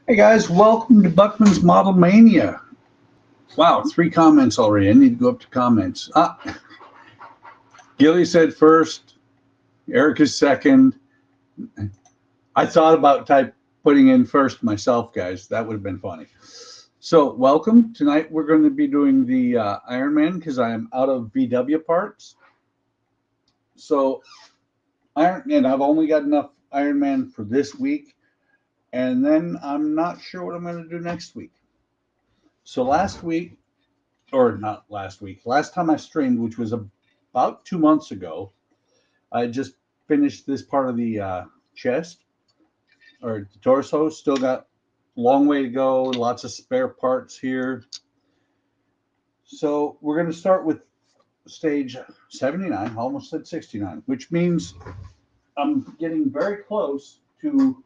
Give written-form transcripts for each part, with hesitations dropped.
Hey guys, welcome to Buckman's Model Mania. Wow, 3 comments already. I need to go up to comments. Gilly said first, Eric is second. I thought about putting in first myself, guys. That would have been funny. So, welcome. Tonight we're going to be doing the Iron Man because I am out of VW parts. So, and I've only got enough Iron Man for this week, and then I'm not sure what I'm going to do next week. So last week, or not last week, last time I streamed, which was about 2 months ago, I just finished this part of the chest or the torso. Still got a long way to go, lots of spare parts here. So we're going to start with stage 79, almost said 69, which means I'm getting very close to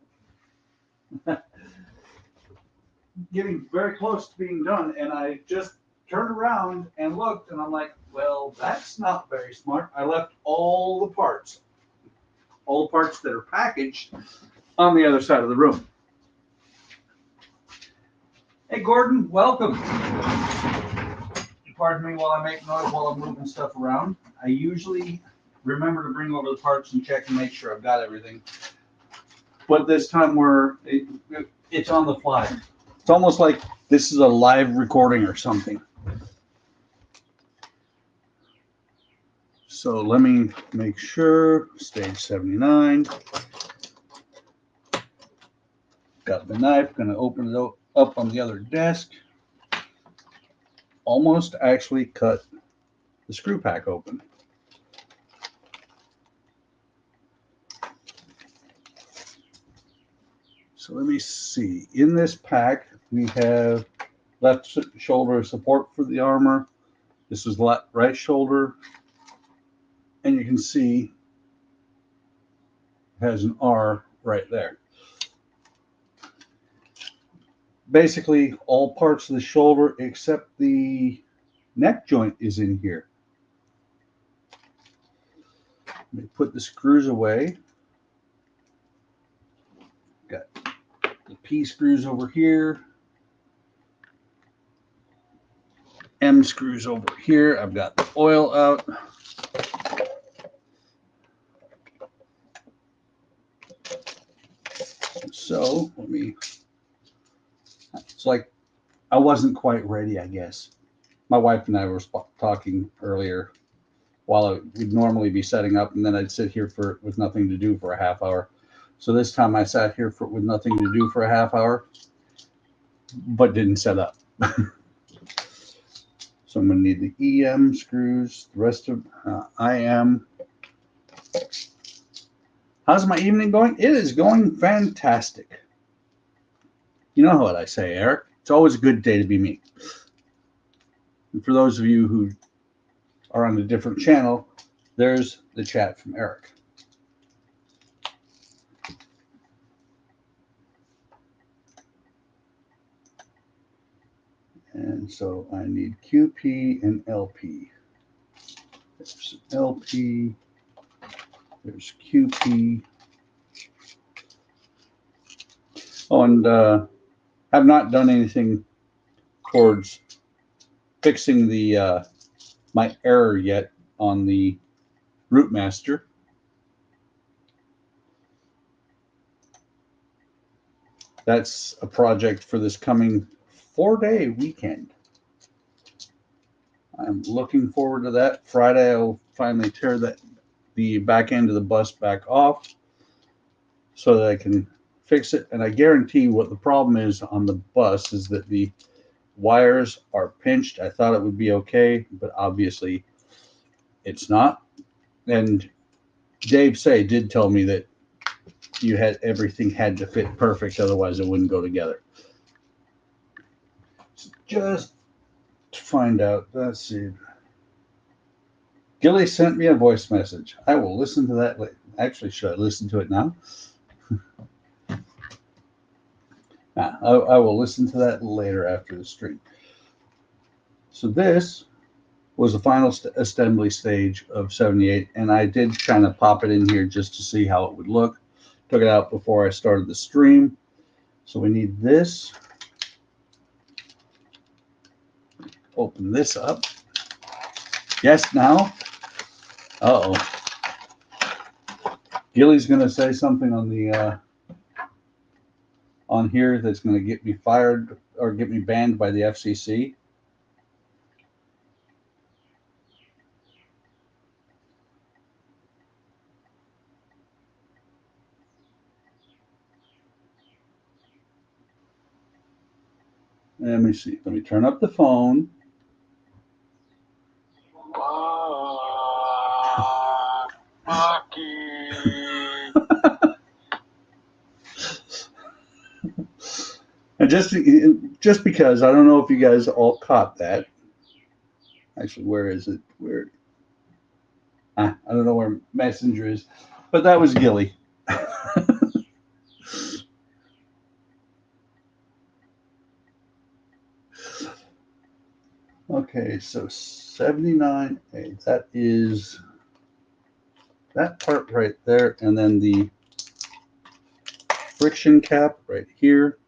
being done. And I just turned around and looked, and I'm like, well, that's not very smart. I left all the parts that are packaged on the other side of the room. Hey, Gordon, welcome. Pardon me while I make noise while I'm moving stuff around. I usually remember to bring over the parts and check and make sure I've got everything. But this time it's on the fly. It's almost like this is a live recording or something. So let me make sure. Stage 79. Got the knife. Going to open it up on the other desk. Almost actually cut the screw pack open. So let me see. In this pack, we have left shoulder support for the armor. This is right shoulder. And you can see it has an R right there. Basically, all parts of the shoulder except the neck joint is in here. Let me put the screws away. Got the P screws over here. M screws over here. I've got the oil out. So it's like I wasn't quite ready, I guess. My wife and I were talking earlier while we'd normally be setting up, and then I'd sit here with nothing to do for a half hour. So this time I sat here with nothing to do for a half hour, but didn't set up. So I'm going to need the EM screws, the rest of IM. How's my evening going? It is going fantastic. You know what I say, Eric. It's always a good day to be me. And for those of you who are on a different channel, there's the chat from Eric. And so I need QP and LP. There's LP. There's QP. Oh, and I've not done anything towards fixing the my error yet on the Rootmaster. That's a project for this coming 4-day weekend. I'm looking forward to that. Friday, I'll finally tear the back end of the bus back off so that I can fix it. And I guarantee what the problem is on the bus is that the wires are pinched. I thought it would be okay, but obviously it's not. And Dave did tell me that everything had to fit perfect, otherwise it wouldn't go together. Just to find out, let's see. Gilly sent me a voice message. I will listen to that later. Actually, should I listen to it now? I will listen to that later after the stream. So this was the final assembly stage of 78, and I did kind of pop it in here just to see how it would look. Took it out before I started the stream. So we need this. Open this up. Yes, now. Uh-oh. Gilly's going to say something on the on here that's going to get me fired or get me banned by the FCC. Let me see. Let me turn up the phone. And just because I don't know if you guys all caught that. Actually, where is it? Where? I don't know where Messenger is, but that was Gilly. Okay, so 79A, that is that part right there, and then the friction cap right here.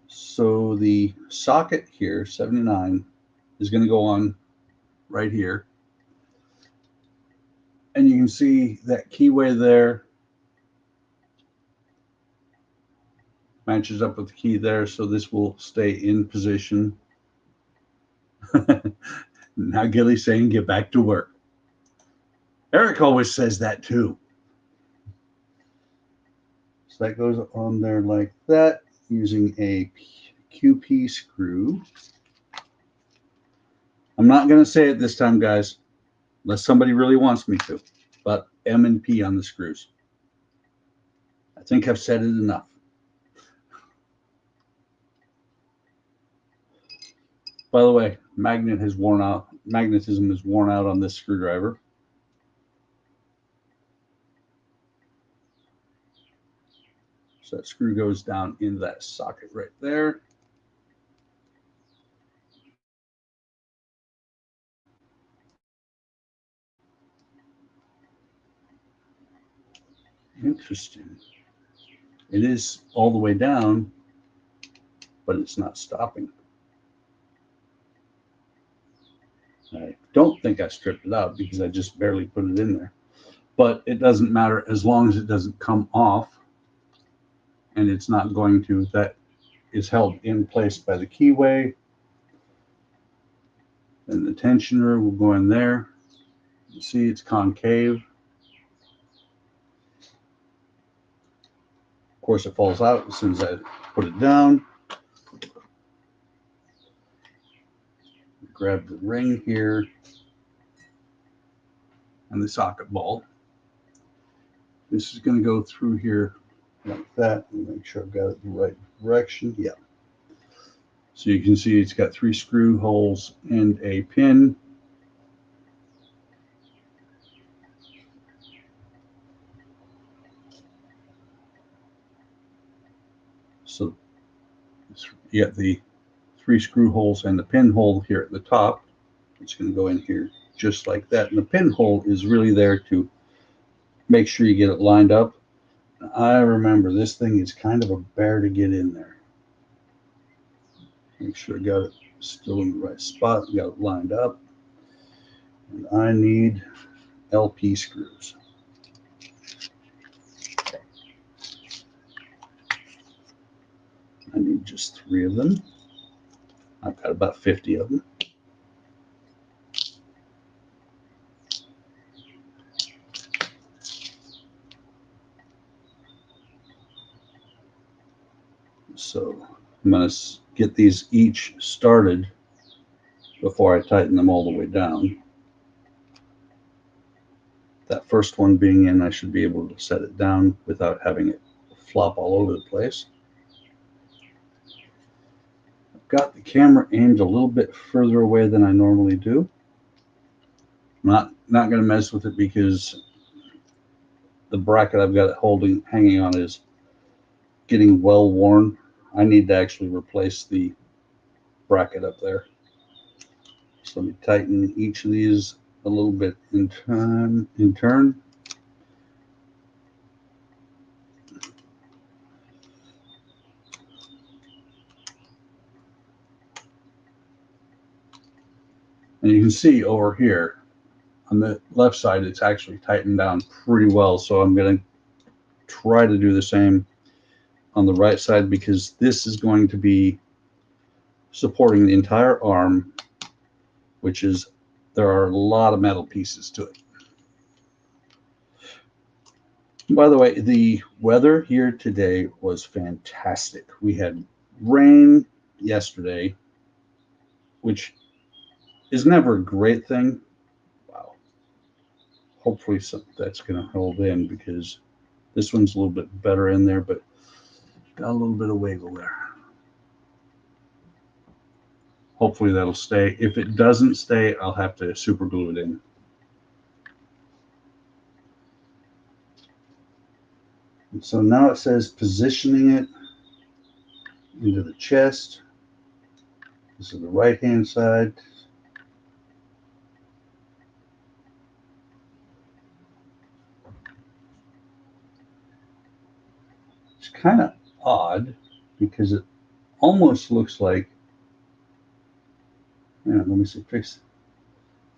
So the socket here, 79, is going to go on right here. And you can see that keyway there matches up with the key there, so this will stay in position. Now Gilly's saying get back to work. Eric always says that too. So that goes on there like that using a QP screw. I'm not going to say it this time, guys, unless somebody really wants me to, but M and P on the screws. I think I've said it enough. By the way, magnetism is worn out on this screwdriver. So that screw goes down into that socket right there. Interesting. It is all the way down, but it's not stopping. I don't think I stripped it out because I just barely put it in there. But it doesn't matter as long as it doesn't come off, and it's not going to. That is held in place by the keyway. And the tensioner will go in there. You see it's concave. Of course, it falls out as soon as I put it down. Grab the ring here and the socket ball. This is going to go through here like that and make sure I've got it the right direction. Yeah. So you can see it's got 3 screw holes and a pin. So you got the 3 screw holes and the pinhole here at the top. It's going to go in here just like that. And the pinhole is really there to make sure you get it lined up. I remember this thing is kind of a bear to get in there. Make sure I got it still in the right spot, got it lined up. And I need LP screws. I need just 3 of them. I've got about 50 of them. So I'm going to get these each started before I tighten them all the way down. That first one being in, I should be able to set it down without having it flop all over the place. I've got the camera aimed a little bit further away than I normally do. I'm not going to mess with it because the bracket I've got it hanging on is getting well worn. I need to actually replace the bracket up there. So let me tighten each of these a little bit in turn. And you can see over here on the left side, it's actually tightened down pretty well. So I'm going to try to do the same on the right side, because this is going to be supporting the entire arm, which is, there are a lot of metal pieces to it. By the way, the weather here today was fantastic. We had rain yesterday, which is never a great thing. Wow. Hopefully that's going to hold in, because this one's a little bit better in there, but got a little bit of wiggle there. Hopefully that'll stay. If it doesn't stay, I'll have to super glue it in. And so now it says positioning it into the chest. This is the right hand side. It's kind of odd because it almost looks like, yeah, let me see, fix.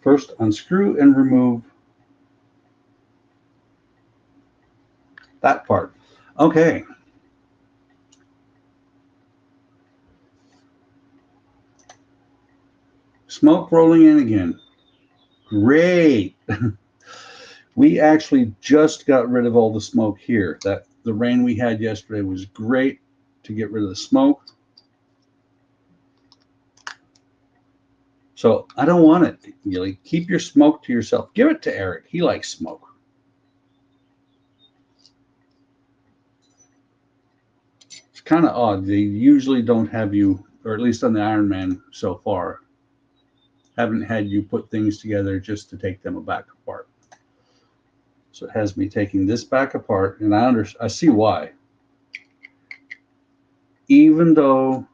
First, unscrew and remove that part. Okay. Smoke rolling in again. Great. We actually just got rid of all the smoke here. That the rain we had yesterday was great to get rid of the smoke. So I don't want it. Really, keep your smoke to yourself. Give it to Eric. He likes smoke. It's kind of odd. They usually don't have you, or at least on the Iron Man so far, haven't had you put things together just to take them back apart. So it has me taking this back apart, and I see why. Even though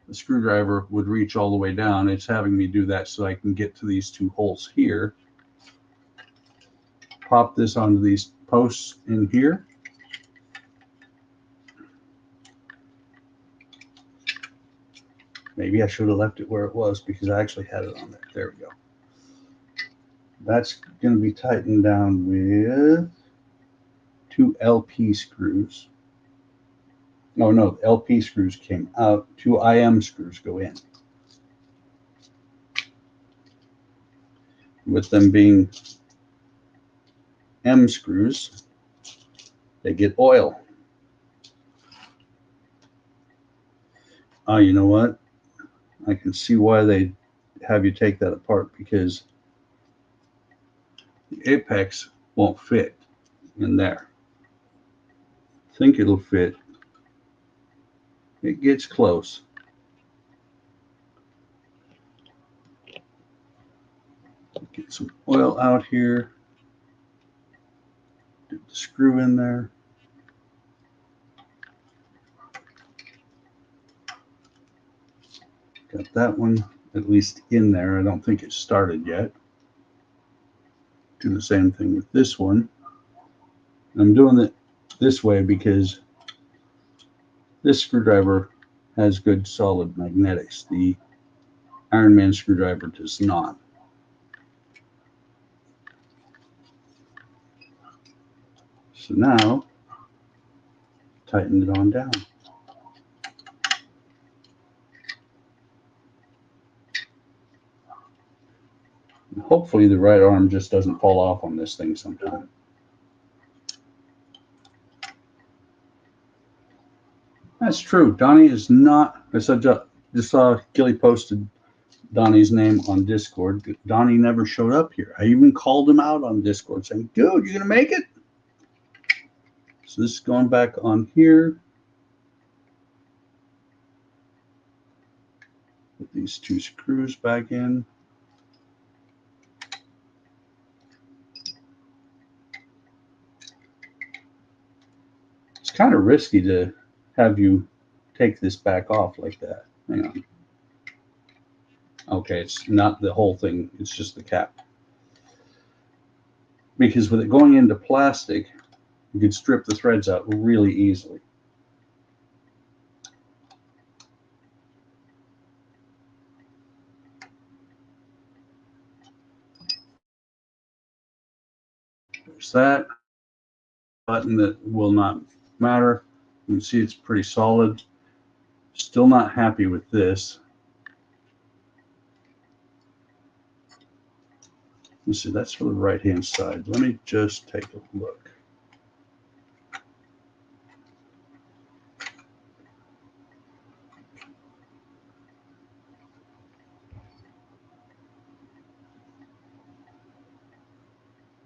the screwdriver would reach all the way down, it's having me do that so I can get to these two holes here. Pop this onto these posts in here. Maybe I should have left it where it was, because I actually had it on there. There we go. That's going to be tightened down with 2 LP screws. No, the LP screws came out. 2 IM screws go in. With them being M screws, they get oil. Oh, you know what? I can see why they have you take that apart, because the apex won't fit in there. I think it'll fit. It gets close. Get some oil out here. Get the screw in there. Got that one at least in there. I don't think it's started yet. Do the same thing with this one. I'm doing it this way because this screwdriver has good solid magnetics. The Iron Man screwdriver does not. So now, tighten it on down. And hopefully the right arm just doesn't fall off on this thing sometime. That's true. Donnie is not, I said, just saw Gilly posted Donnie's name on Discord. Donnie never showed up here. I even called him out on Discord saying, dude, you gonna make it? So this is going back on here. Put these 2 screws back in. It's kind of risky to have you take this back off like that. Hang on. Okay, it's not the whole thing. It's just the cap. because with it going into plastic, you could strip the threads out really easily. There's that button that will not matter. You can see it's pretty solid. Still not happy with this. Let's see, that's for the right-hand side. Let me just take a look.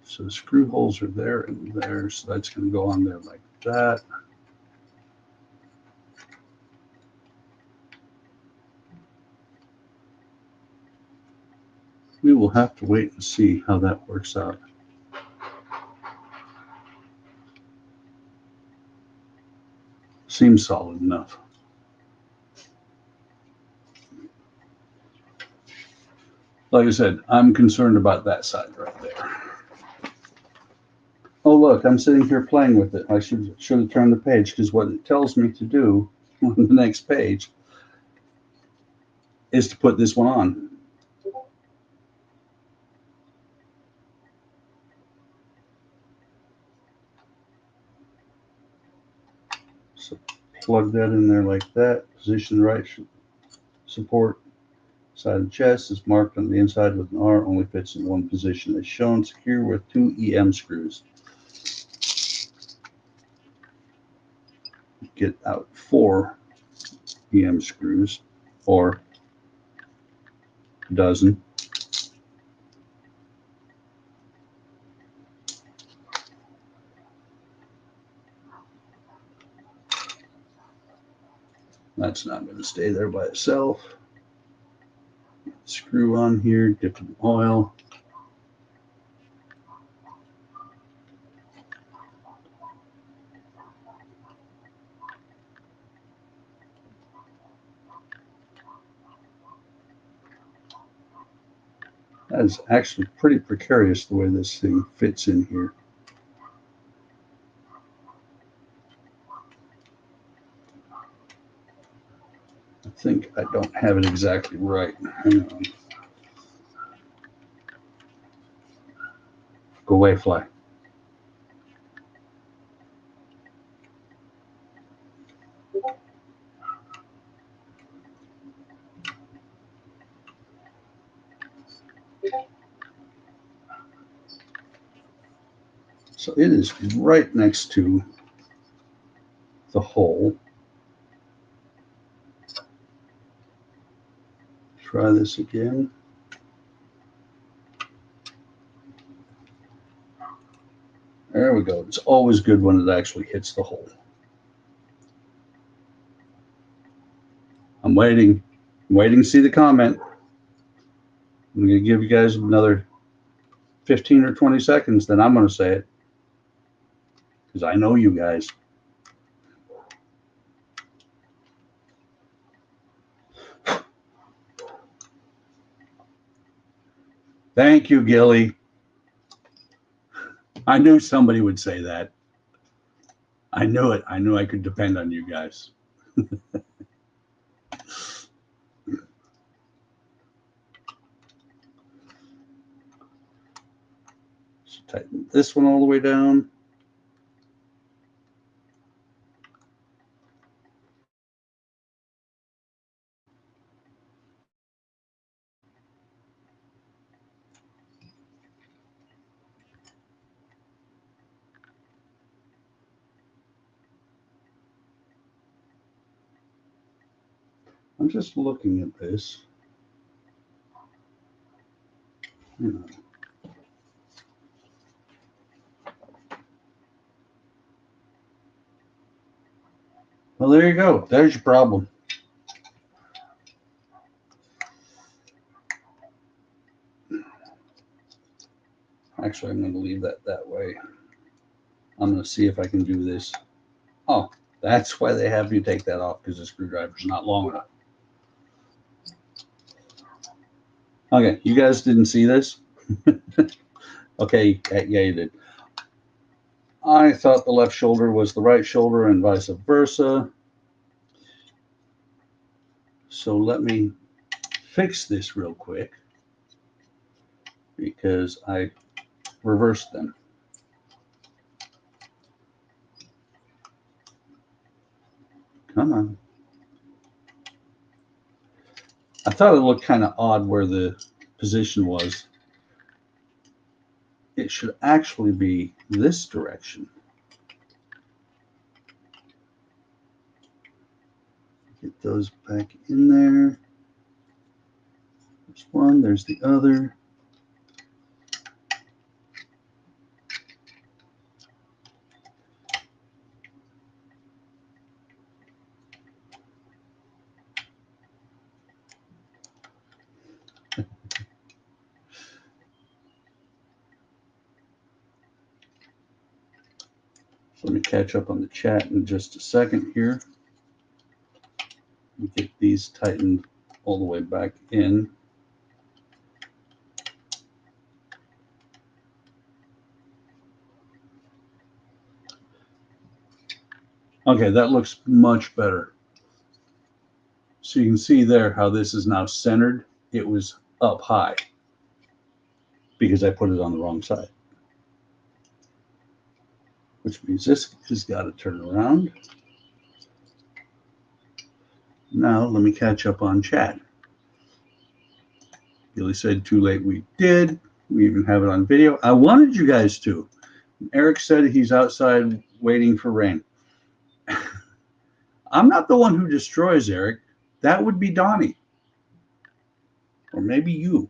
So the screw holes are there and there, so that's going to go on there like that. We will have to wait and see how that works out. Seems solid enough. Like I said, I'm concerned about that side right there. Oh, look, I'm sitting here playing with it. I should have turned the page, because what it tells me to do on the next page is to put this one on. So plug that in there like that. Position right support. Side of the chest is marked on the inside with an R, only fits in one position as shown. Secure with 2 EM screws. Get out 4 EM screws, or a dozen. That's not going to stay there by itself. Screw on here, dip in oil. That is actually pretty precarious the way this thing fits in here. I think I don't have it exactly right. Hang on. Go away, fly. So it is right next to the hole. Try this again. There we go. It's always good when it actually hits the hole. I'm waiting. I'm waiting to see the comment. I'm going to give you guys another 15 or 20 seconds, then I'm going to say it. Because I know you guys. Thank you, Gilly. I knew somebody would say that. I knew it. I knew I could depend on you guys. So tighten this one all the way down. I'm just looking at this. Well, there you go. There's your problem. Actually, I'm going to leave that way. I'm going to see if I can do this. Oh, that's why they have you take that off, because the screwdriver's not long enough. Okay, you guys didn't see this? Okay, yeah, you did. I thought the left shoulder was the right shoulder and vice versa. So let me fix this real quick because I reversed them. Come on. I thought it looked kind of odd where the position was. It should actually be this direction. Get those back in there. There's one, there's the other. So let me catch up on the chat in just a second here. Get these tightened all the way back in. Okay, that looks much better. So you can see there how this is now centered. It was up high because I put it on the wrong side. Which means this has got to turn around. Now let me catch up on chat. Billy said too late. We did. We even have it on video. I wanted you guys to. Eric said he's outside waiting for rain. I'm not the one who destroys, Eric. That would be Donnie. Or maybe you.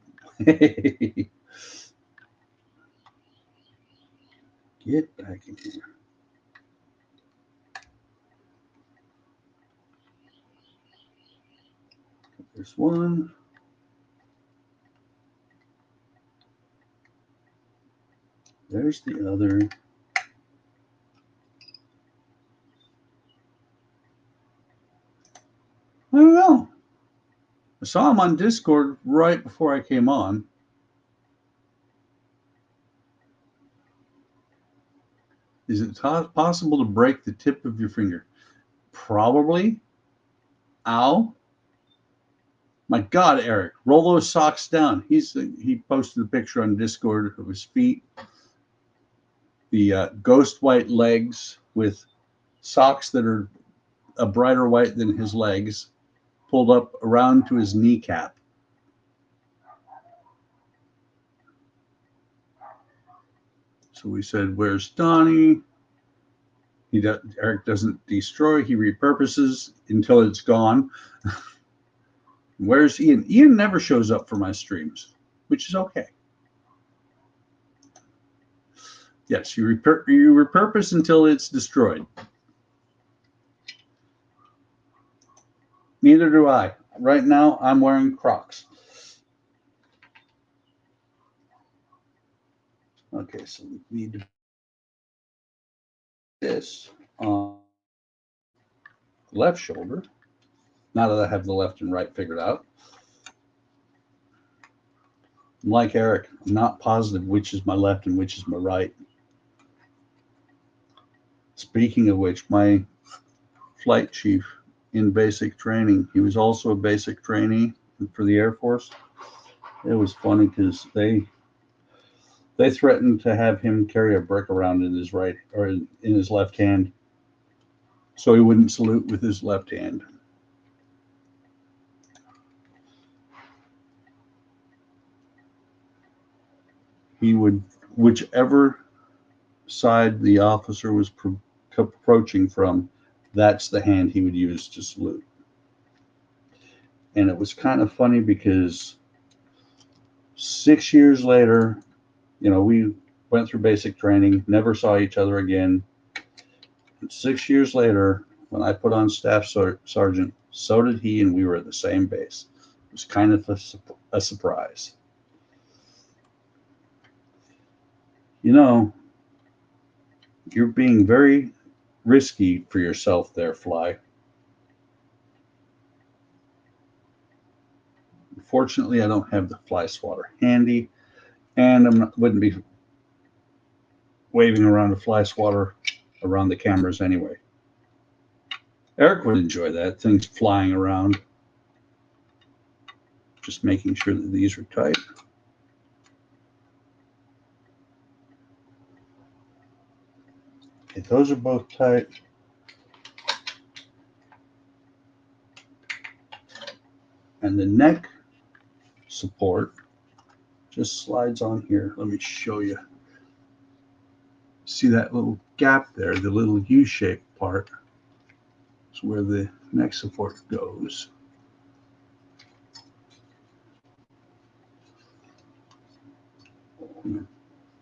Get back in here. There's one. There's the other. I don't know. I saw him on Discord right before I came on. Is it possible to break the tip of your finger? Probably. Ow. My God, Eric, roll those socks down. He posted a picture on Discord of his feet, the ghost white legs with socks that are a brighter white than his legs, pulled up around to his kneecap. So we said, "Where's Donnie?" Eric doesn't destroy; he repurposes until it's gone. Where's Ian? Ian never shows up for my streams, which is okay. Yes, you repurpose until it's destroyed. Neither do I. Right now, I'm wearing Crocs. Okay, so we need to do this on the left shoulder. Now that I have the left and right figured out. I'm like Eric, I'm not positive which is my left and which is my right. Speaking of which, my flight chief in basic training, he was also a basic trainee for the Air Force. It was funny because they threatened to have him carry a brick around in his right or in his left hand so he wouldn't salute with his left hand. He would, whichever side the officer was approaching from, that's the hand he would use to salute. And it was kind of funny because 6 years later, we went through basic training, never saw each other again. And 6 years later, when I put on staff sergeant, so did he, and we were at the same base. It was kind of a surprise. You're being very risky for yourself there, Fly. Unfortunately, I don't have the fly swatter handy, and wouldn't be waving around a fly swatter around the cameras anyway. Eric would enjoy that, things flying around. Just making sure that these are tight. Okay, those are both tight. And the neck support just slides on here. Let me show you. See that little gap there, the little U-shaped part is where the neck support goes.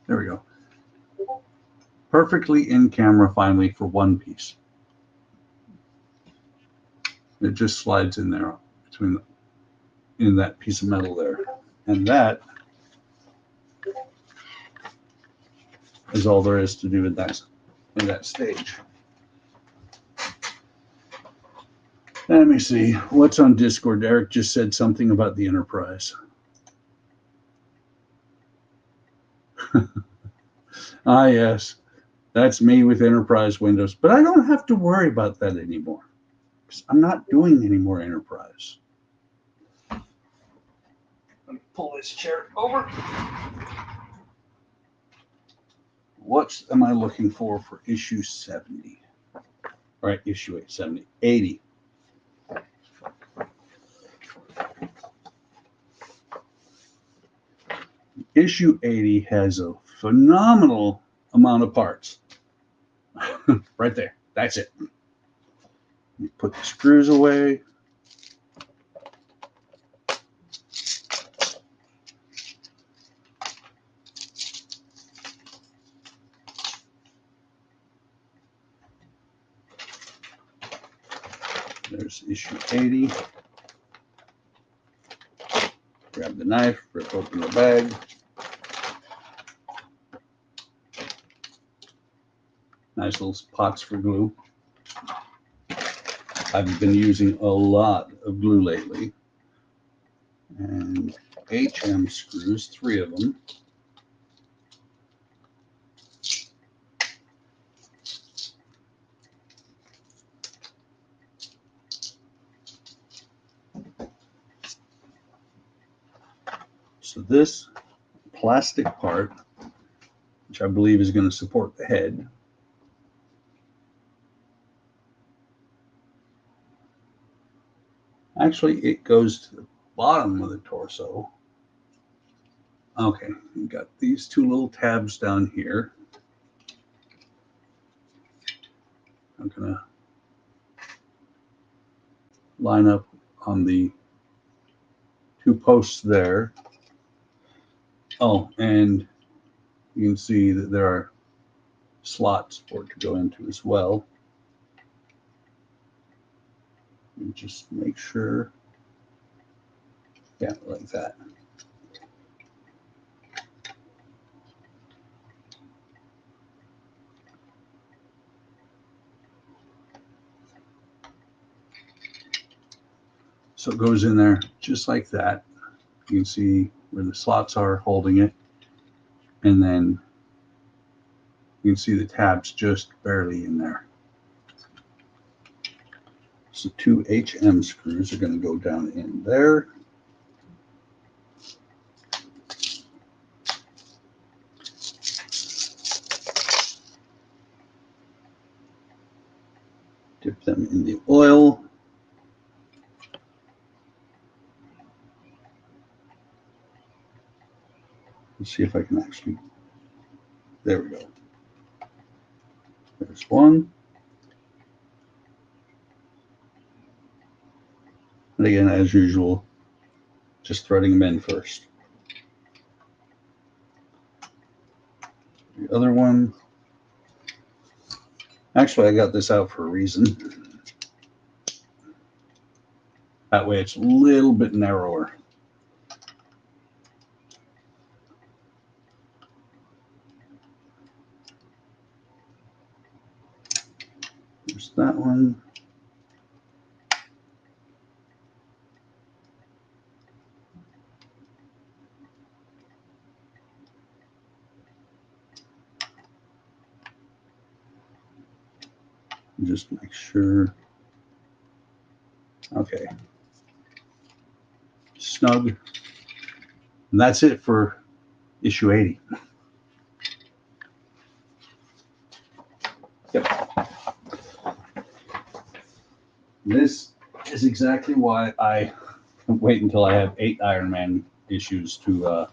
There we go. Perfectly in camera finally for one piece. It just slides in there in that piece of metal there. And that is all there is to do in that stage. Let me see. What's on Discord? Eric just said something about the Enterprise. Ah, yes. That's me with Enterprise Windows. But I don't have to worry about that anymore, because I'm not doing any more Enterprise. Let me pull this chair over. What am I looking for issue 70? All right, issue 870. 80. Issue 80 has a phenomenal amount of parts. Right there. That's it. You put the screws away. There's issue 80. Grab the knife, rip open the bag. Nice little pots for glue. I've been using a lot of glue lately. And HM screws, 3 of them. So this plastic part, which I believe is going to support the head, actually it goes to the bottom of the torso. Okay, you got these 2 little tabs down here. I'm going to line up on the 2 posts there. Oh, and you can see that there are slots for it to go into as well. And just make sure, yeah, like that. So it goes in there just like that. You can see where the slots are holding it. And then you can see the tabs just barely in there. So 2 HM screws are going to go down in there. Dip them in the oil. Let's see if I can actually, there we go. There's one. And again, as usual, just threading them in first. The other one, actually I got this out for a reason. That way it's a little bit narrower. There's that one. Just make sure. Okay. Snug. And that's it for issue 80. Yep. This is exactly why I wait until I have 8 Iron Man issues to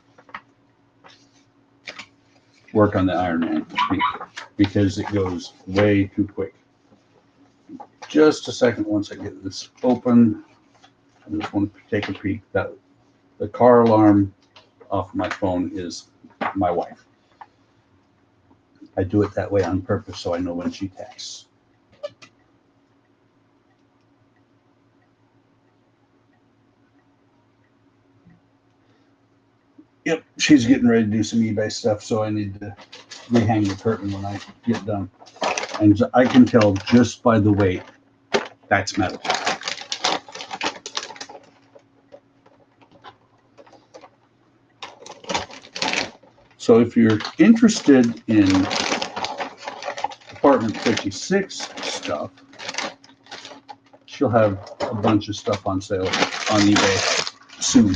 work on the Iron Man, because it goes way too quick. Just a second, once I get this open, I just want to take a peek. That the car alarm off my phone is my wife. I do it that way on purpose so I know when she texts. Yep, she's getting ready to do some eBay stuff, so I need to rehang the curtain when I get done. And I can tell just by the weight, that's metal. So if you're interested in Apartment 56 stuff, she'll have a bunch of stuff on sale on eBay soon.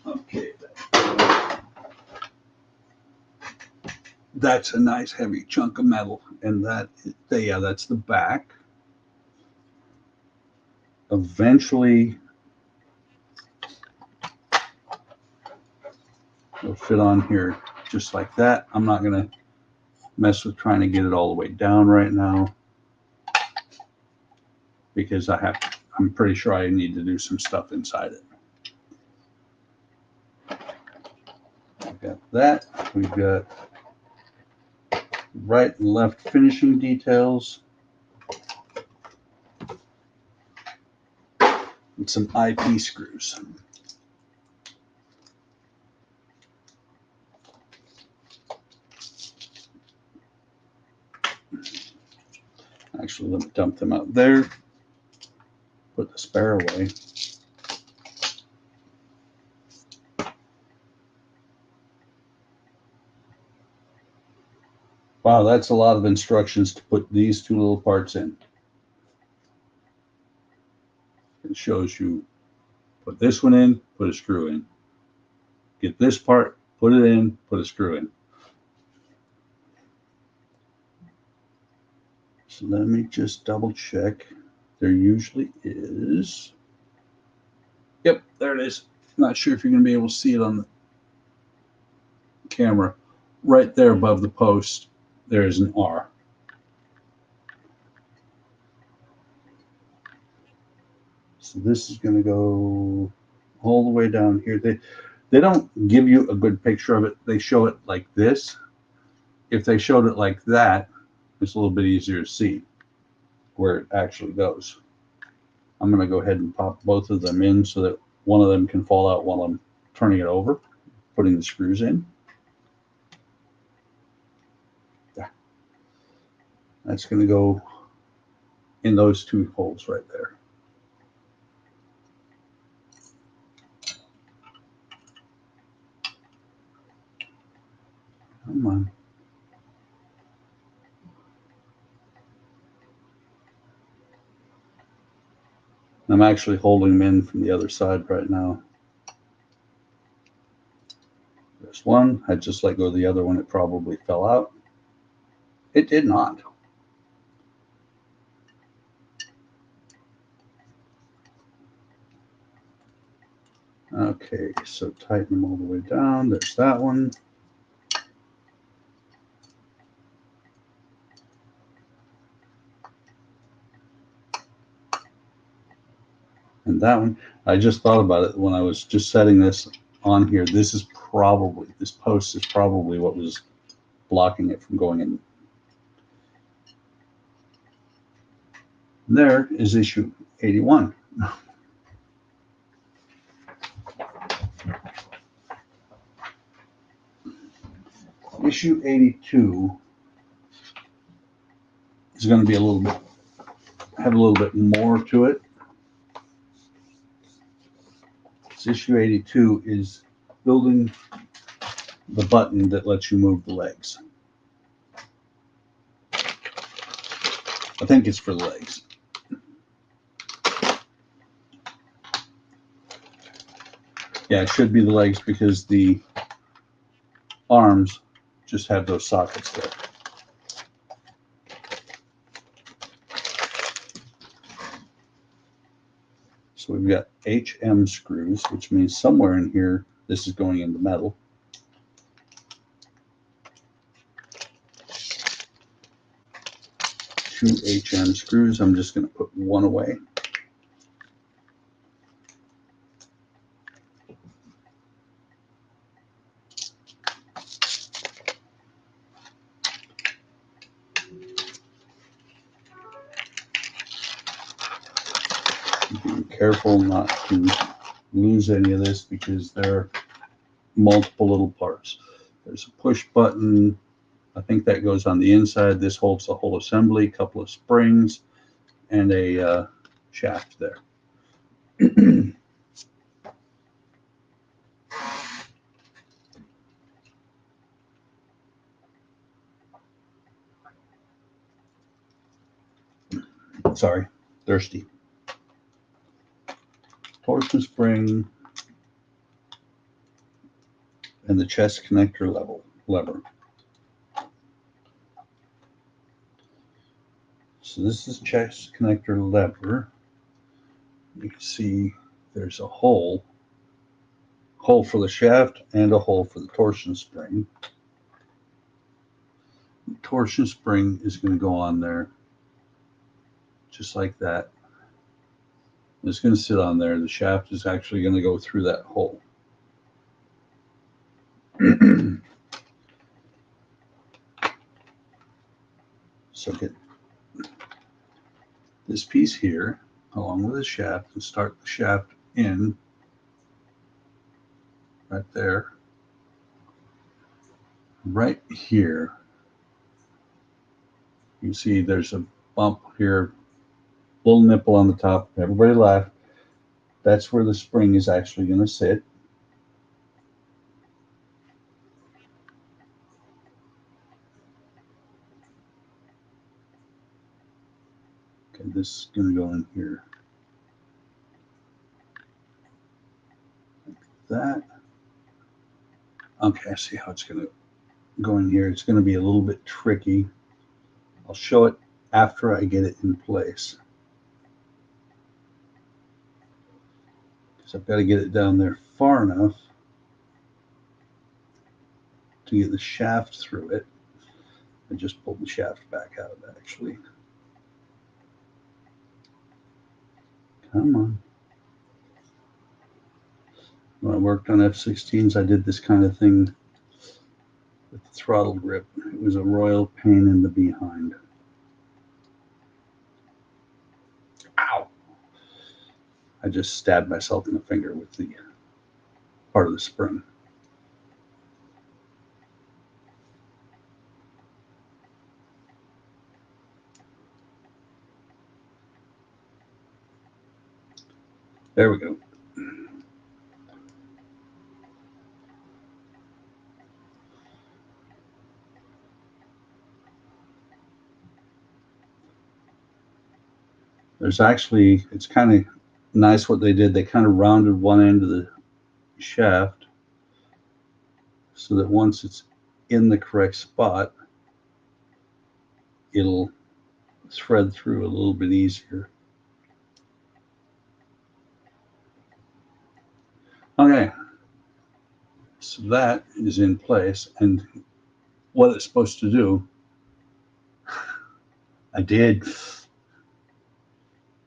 Okay. That's a nice heavy chunk of metal, and that's the back. Eventually, it'll fit on here just like that. I'm not going to mess with trying to get it all the way down right now, because I'm pretty sure I need to do some stuff inside it. We've got that. We've got right and left finishing details. And some IP screws. Actually, let me dump them out there. Put the spare away. Wow, that's a lot of instructions to put these 2 little parts in. It shows you put this one in, put a screw in. Get this part, put it in, put a screw in. So let me just double check. There usually is. Yep, there it is. Not sure if you're going to be able to see it on the camera. Right there above the post, there is an R. So this is going to go all the way down here. They don't give you a good picture of it. They show it like this. If they showed it like that, it's a little bit easier to see where it actually goes. I'm going to go ahead and pop both of them in so that one of them can fall out while I'm turning it over, putting the screws in. Yeah. That's going to go in those 2 holes right there. Come on. I'm actually holding them in from the other side right now. There's one. I just let go of the other one. It probably fell out. It did not. Okay, so tighten them all the way down. There's that one. And that one. I just thought about it when I was just setting this on here. This post is probably what was blocking it from going in. There is issue 81. Issue 82 is going to be have a little bit more to it. It's issue 82 is building the button that lets you move the legs. I think it's for the legs. Yeah, it should be the legs because the arms just have those sockets there. So we've got HM screws, which means somewhere in here, this is going into metal. Two HM screws. I'm just going to put one away. Be careful not to lose any of this because there are multiple little parts. There's a push button. I think that goes on the inside. This holds the whole assembly, a couple of springs, and a shaft there. Sorry, thirsty. Torsion spring and the chest connector lever. So this is chest connector lever. You can see there's a hole for the shaft and a hole for the torsion spring. The torsion spring is going to go on there just like that. It's going to sit on there. The shaft is actually going to go through that hole. So get this piece here along with the shaft and start the shaft in right there. Right here, you see there's a bump here, little nipple on the top. Everybody laugh. That's where the spring is actually going to sit. Okay, this is going to go in here. Like that. Okay, I see how it's going to go in here. It's going to be a little bit tricky. I'll show it after I get it in place. Because I've got to get it down there far enough to get the shaft through it. I just pulled the shaft back out, actually. Come on. When I worked on F-16s, I did this kind of thing with the throttle grip. It was a royal pain in the behind. Ow! I just stabbed myself in the finger with the part of the spring. There we go. There's actually, it's kind of nice what they did. They kind of rounded one end of the shaft so that once it's in the correct spot, it'll thread through a little bit easier. Okay, so that is in place, and what it's supposed to do, I did.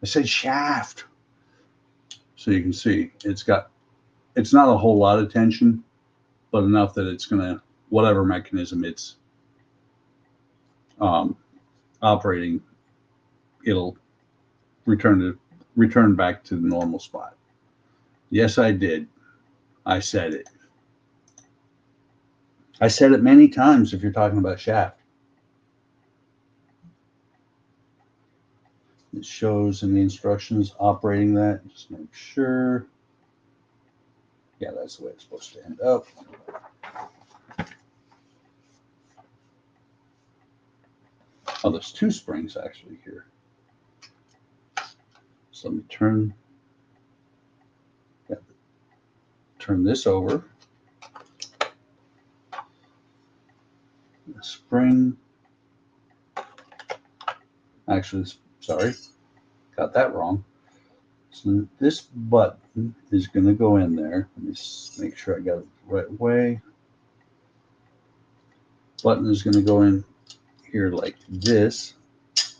I said shaft. So you can see it's not a whole lot of tension, but enough that it's gonna, whatever mechanism it's operating, it'll return back to the normal spot. Yes, I did. I said it. I said it many times if you're talking about shaft. It shows in the instructions operating that. Just make sure. Yeah, that's the way it's supposed to end up. Oh, there's two springs actually here. So let me turn this over. The spring. Actually, sorry, got that wrong. So this button is going to go in there. Let me make sure I got it the right way. Button is going to go in here like this. It's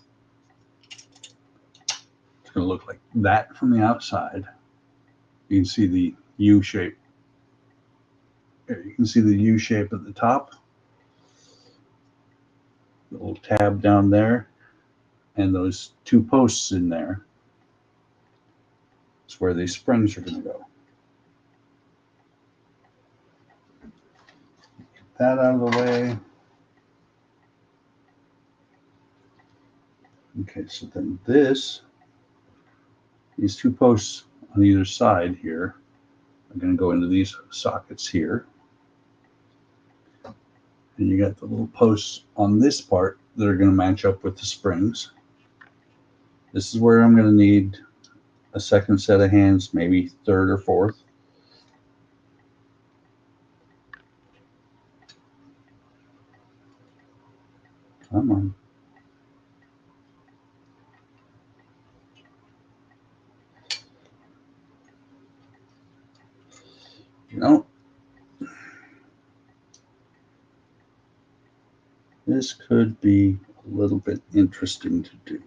going to look like that from the outside. You can see the U shape. Here, you can see the U shape at the top. The little tab down there. And those two posts in there. That's where these springs are going to go. Get that out of the way. Okay, so then these two posts on either side here are going to go into these sockets here. And you got the little posts on this part that are going to match up with the springs. This is where I'm going to need a second set of hands, maybe third or fourth. Come on. No. This could be a little bit interesting to do.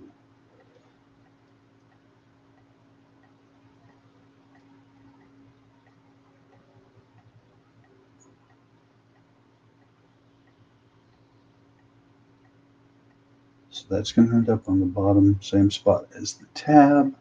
So that's going to end up on the bottom, same spot as the tab.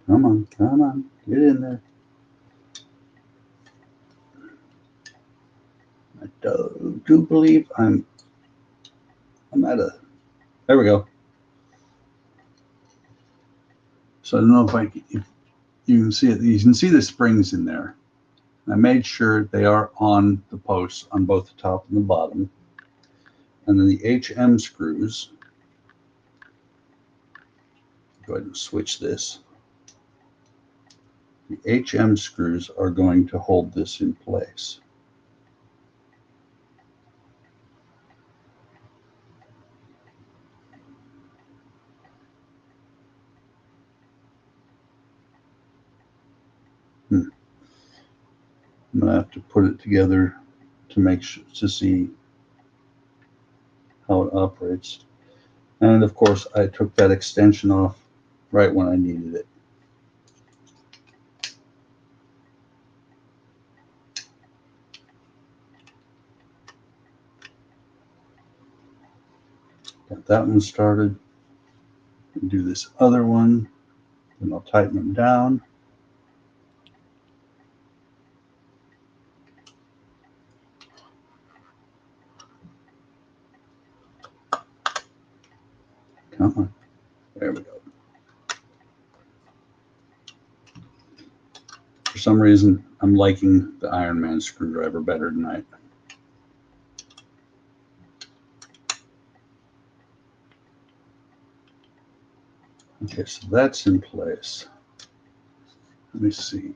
Come on, get in there. I do believe I'm at a, there we go. So I don't know if you can see it. You can see the springs in there. I made sure they are on the posts on both the top and the bottom. And then the HM screws, go ahead and switch this. The HM screws are going to hold this in place. I'm going to have to put it together to make sure to see how it operates. And of course, I took that extension off right when I needed it. Got that one started. Do this other one, and I'll tighten them down. Come on. There we go. For some reason, I'm liking the Iron Man screwdriver better tonight. Okay, so that's in place. Let me see.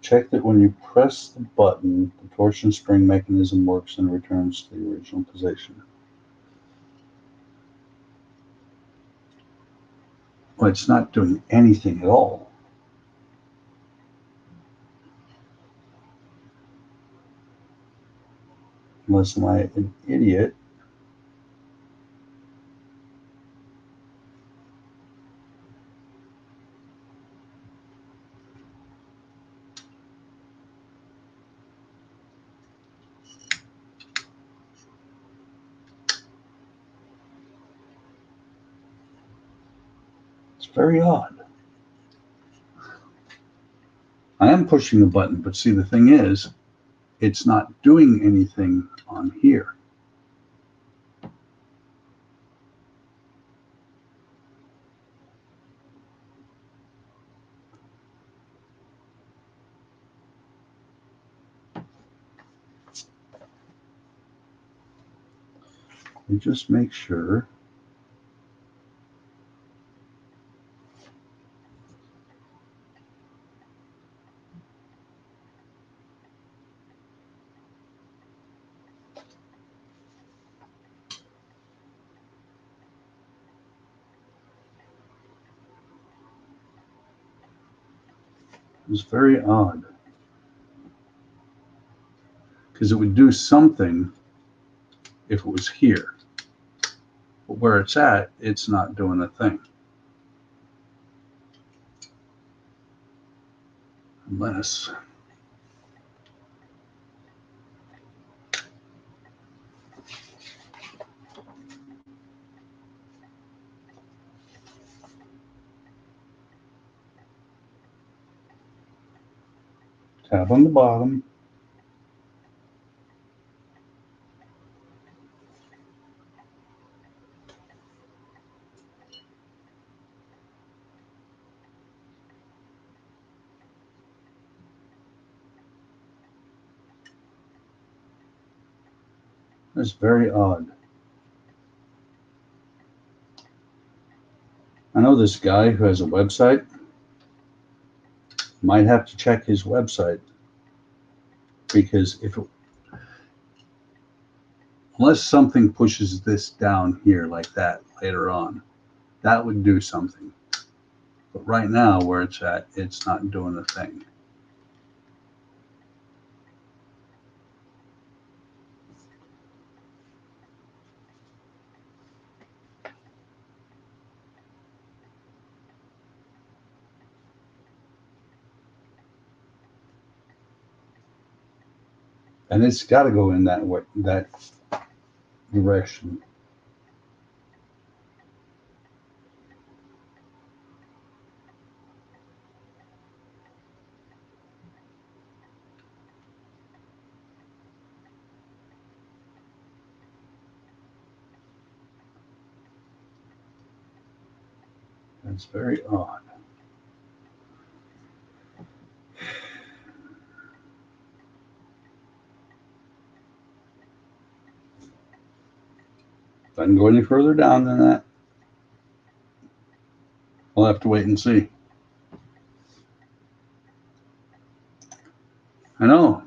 Check that when you press the button, the torsion spring mechanism works and returns to the original position. Well, it's not doing anything at all. Unless am I an idiot? very odd. I am pushing the button, but see, the thing is, it's not doing anything on here. And just make sure. It's very odd. Because it would do something if it was here. But where it's at, it's not doing a thing. Unless tab on the bottom. That's very odd. I know this guy who has a website. Might have to check his website, because unless something pushes this down here like that later on, that would do something. But right now, where it's at, it's not doing a thing. And it's got to go in that way, that direction. That's very odd. Doesn't go any further down than that. We'll have to wait and see. I know.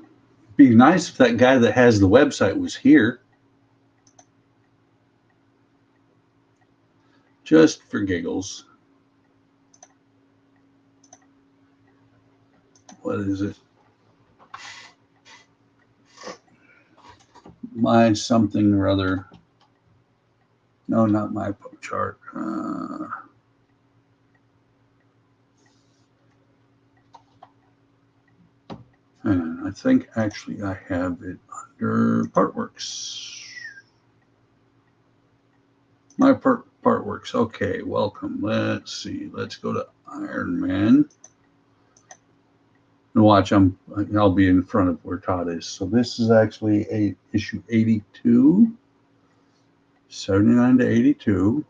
It'd be nice if that guy that has the website was here. Just for giggles. What is it? My something or other. No, not my chart. And I think actually I have it under Partworks. My Partworks. Okay, welcome. Let's see. Let's go to Iron Man. And watch, I'll be in front of where Todd is. So this is actually issue 82, 79 to 82.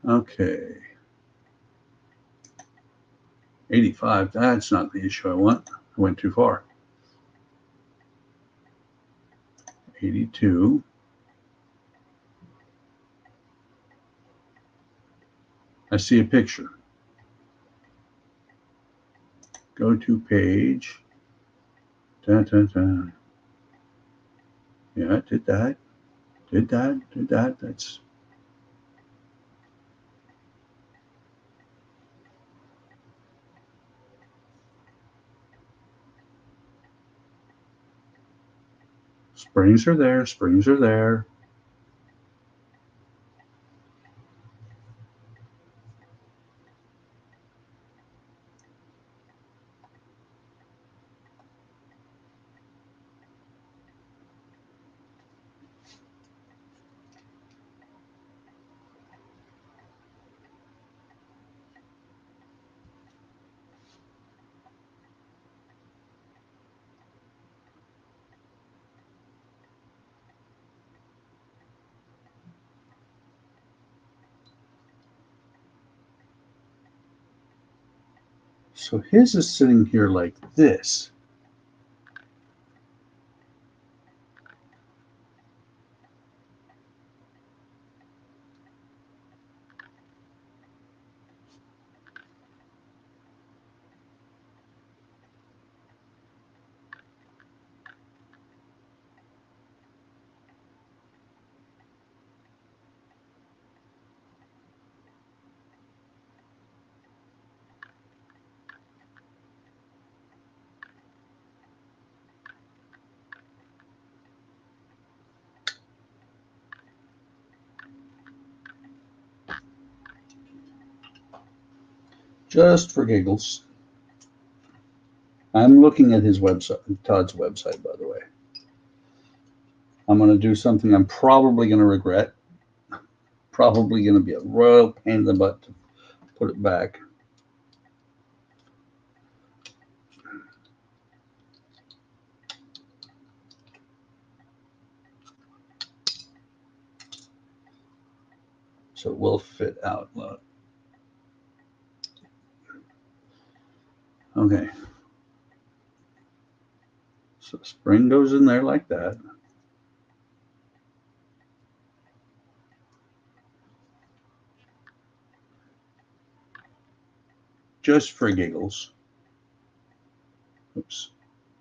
Okay. 85, that's not the issue I want. I went too far. 82. I see a picture. Go to page. Dun, dun, dun. Yeah, did that. Did that. That's. Springs are there. Springs are there. So his is sitting here like this. Just for giggles. I'm looking at his website, Todd's website, by the way. I'm going to do something I'm probably going to regret. Probably going to be a royal pain in the butt to put it back. So it will fit out. Okay. So spring goes in there like that. Just for giggles. Oops,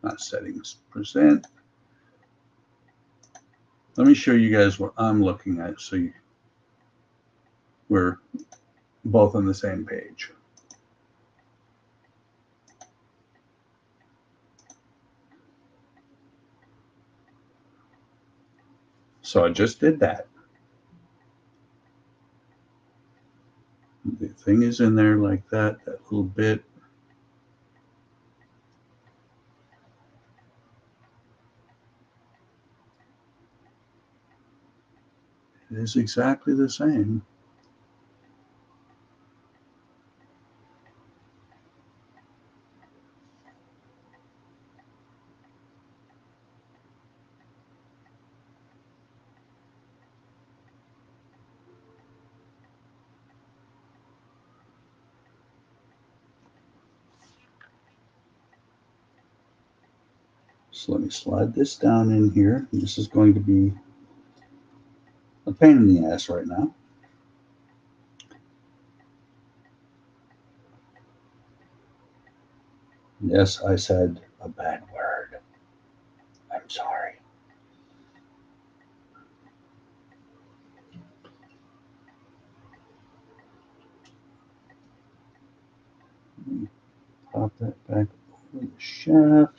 not settings. Present. Let me show you guys what I'm looking at so we're both on the same page. So I just did that. The thing is in there like that little bit. It is exactly the same. So let me slide this down in here. This is going to be a pain in the ass right now. Yes, I said a bad word. I'm sorry. Pop that back over the shaft.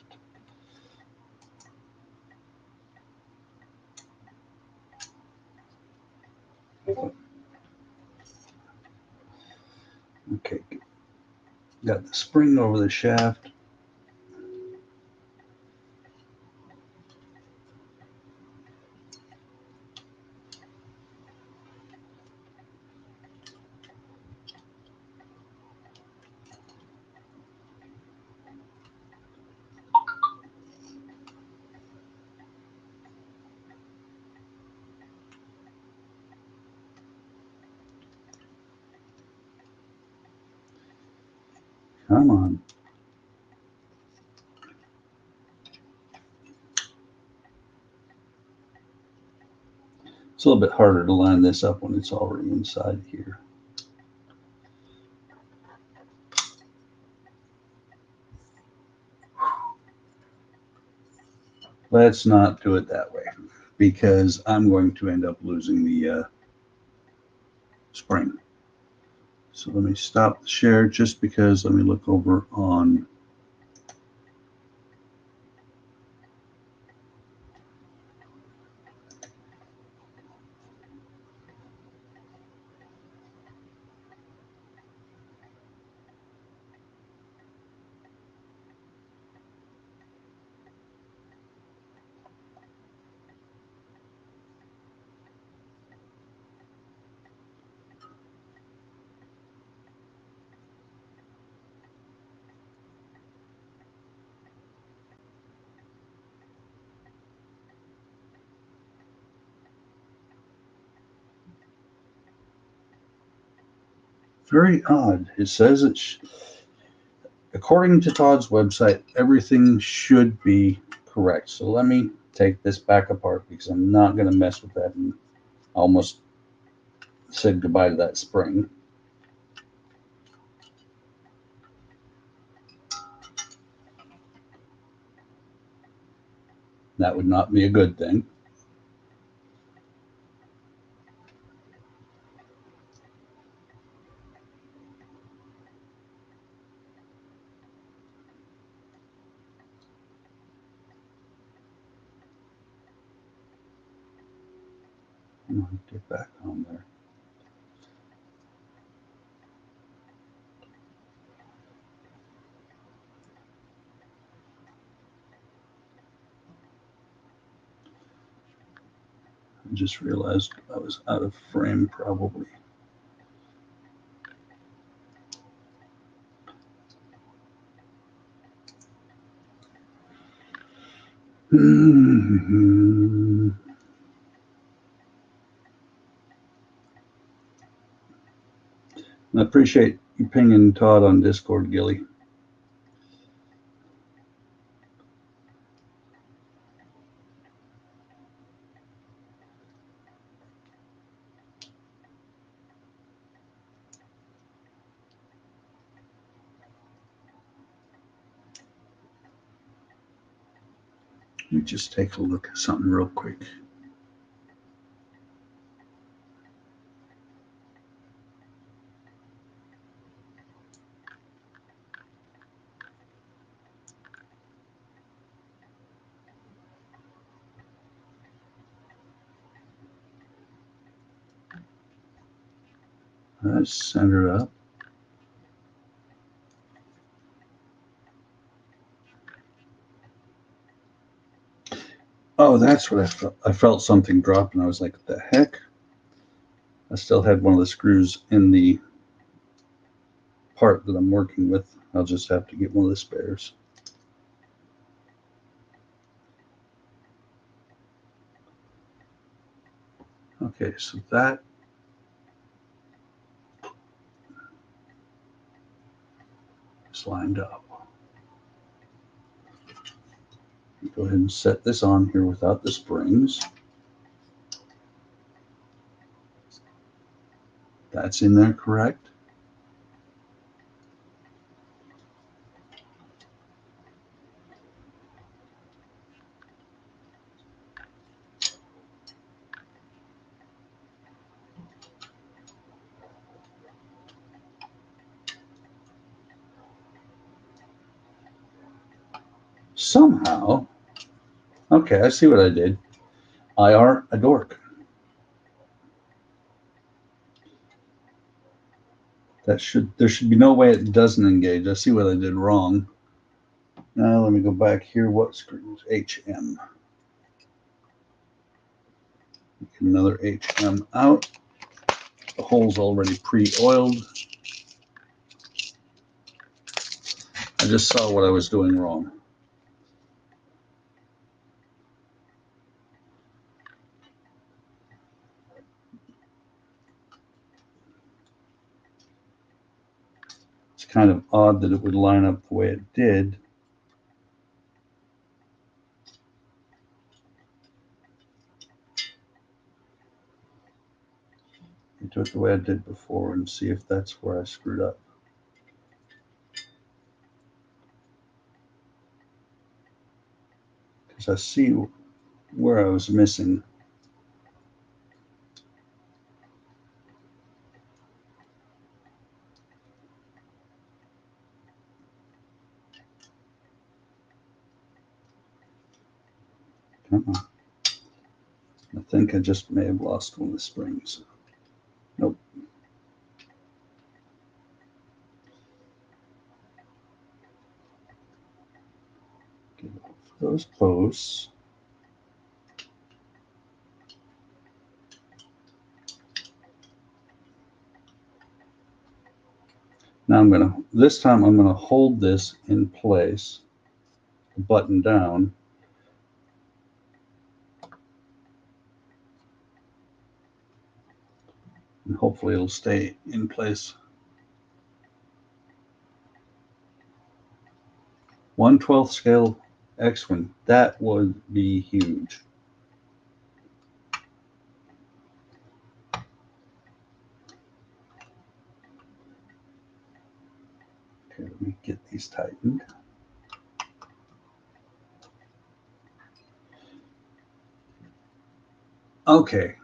Okay, got the spring over the shaft. Come on. It's a little bit harder to line this up when it's already inside here. Let's not do it that way because I'm going to end up losing the spring. So let me stop the share just because let me look over on Very odd. It says according to Todd's website, everything should be correct. So let me take this back apart because I'm not going to mess with that. And almost said goodbye to that spring. That would not be a good thing. I'm going to get back on there. I just realized I was out of frame probably. I appreciate you pinging Todd on Discord, Gilly. Let me just take a look at something real quick. Let's center it up. Oh, that's what I felt. I felt something drop, and I was like, what the heck? I still had one of the screws in the part that I'm working with. I'll just have to get one of the spares. Okay, so that is lined up. Go ahead and set this on here without the springs. That's in there correct. Somehow, okay, I see what I did. IR a dork. There should be no way it doesn't engage. I see what I did wrong. Now let me go back here. What screws? HM. Get another HM out. The hole's already pre-oiled. I just saw what I was doing wrong. It's kind of odd that it would line up the way it did. Do it the way I did before and see if that's where I screwed up. Because I see where I was missing. Come on. I think I just may have lost one of the springs. Nope. Get off those posts. Now this time I'm gonna hold this in place, button down. And hopefully it'll stay in place 1/12 scale X-Wing. That would be huge. Okay, let me get these tightened. Okay.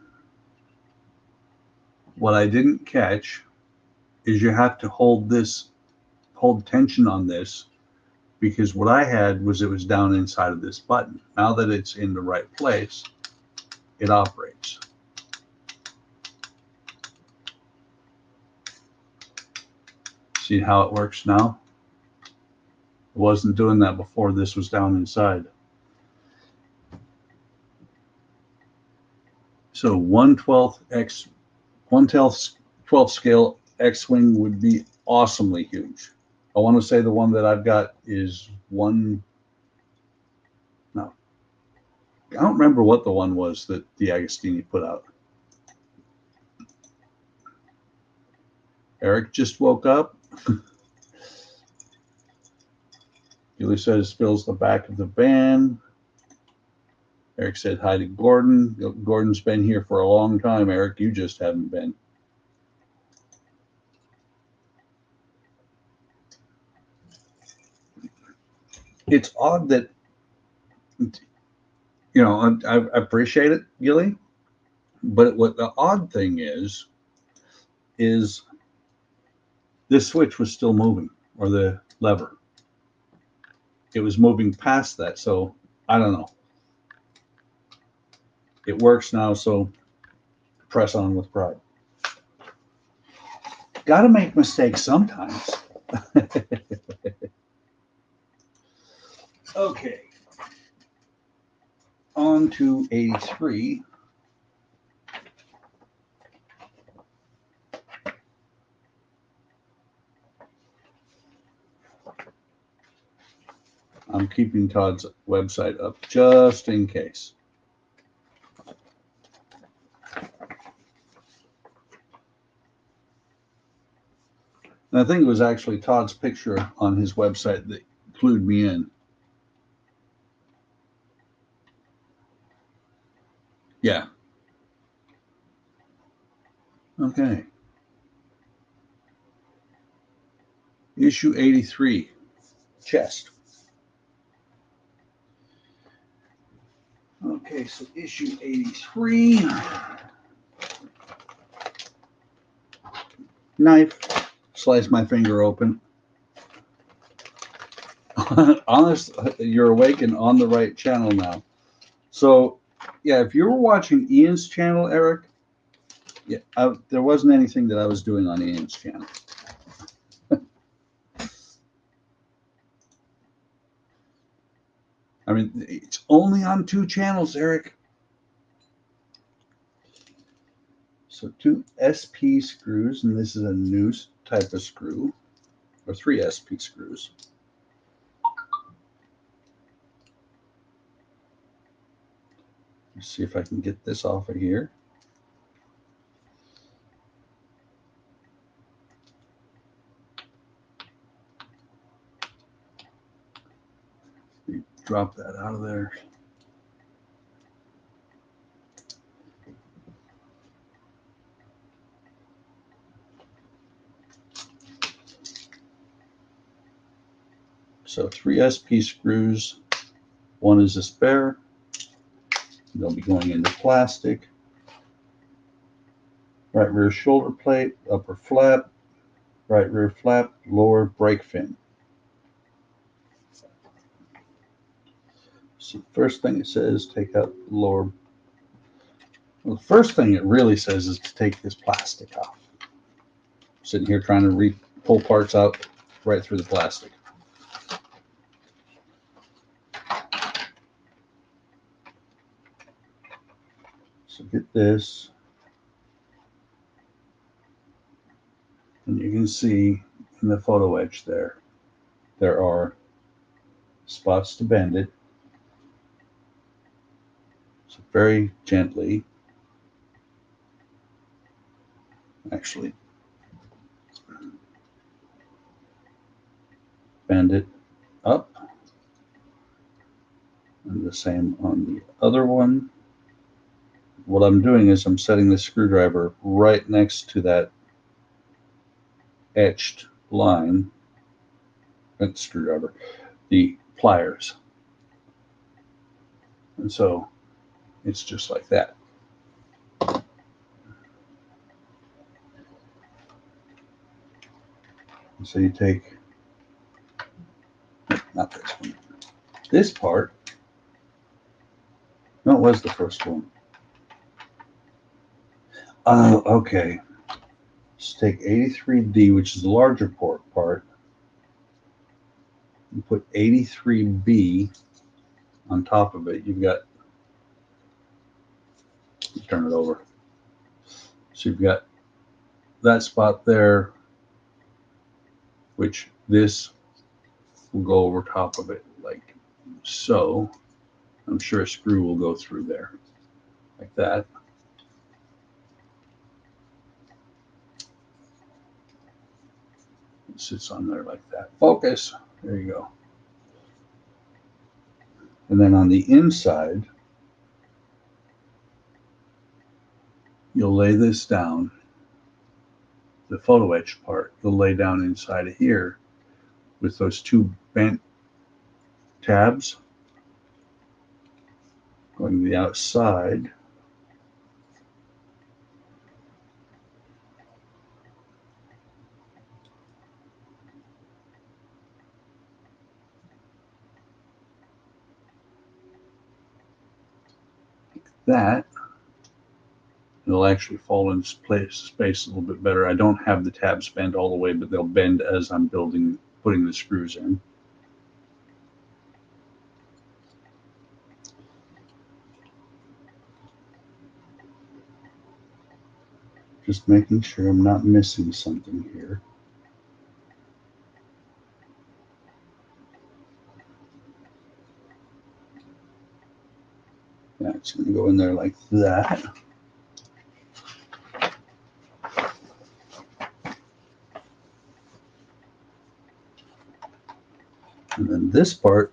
What I didn't catch is you have to hold tension on this, because what I had was it was down inside of this button. Now that it's in the right place, it operates. See how it works now? It wasn't doing that before this was down inside. So 1/12 scale X-Wing would be awesomely huge. I want to say the one that I've got is one. No, I don't remember what the one was that D'Agostini put out. Eric just woke up. Julie says fills the back of the van. Eric said hi to Gordon. Gordon's been here for a long time. Eric, you just haven't been. It's odd that, I appreciate it, Gilly, but what the odd thing is this switch was still moving, or the lever. It was moving past that, so I don't know. It works now, so press on with pride. Got to make mistakes sometimes. Okay. On to 83. I'm keeping Todd's website up just in case. And I think it was actually Todd's picture on his website that clued me in. Yeah. Okay. Issue 83, chest. Okay, so issue 83. Knife. Slice my finger open. Honest, you're awake and on the right channel now. So, yeah, if you were watching Ian's channel, Eric, yeah, there wasn't anything that I was doing on Ian's channel. I mean, it's only on 2 channels, Eric. So 2 SP screws, and this is a new type of screw, or 3 SP screws. Let's see if I can get this off of here. Drop that out of there. So 3 SP screws, 1 is a spare. They'll be going into plastic. Right rear shoulder plate, upper flap, right rear flap, lower brake fin. So the first thing it says, take out the lower. Well, the first thing it really says is to take this plastic off. I'm sitting here trying to pull parts out right through the plastic. So get this. And you can see in the photo etch there are spots to bend it. So very gently, actually, bend it up. the same on the other one. What I'm doing is I'm setting the screwdriver right next to that etched line. Not screwdriver, the pliers. And so it's just like that. And so you take, not this one, this part. No, it was the first one. Oh, okay. Just take 83D, which is the larger part, and put 83B on top of it. You've got, turn it over. So you've got that spot there, which this will go over top of it like so. I'm sure a screw will go through there like that. It sits on there like that. Focus. There you go. And then on the inside, you'll lay this down. The photo etch part, you'll lay down inside of here with those two bent tabs going to the outside. Like that. It'll actually fall into space a little bit better. I don't have the tabs bent all the way, but they'll bend as I'm putting the screws in. Just making sure I'm not missing something here. Yeah, it's going to go in there like that. And then this part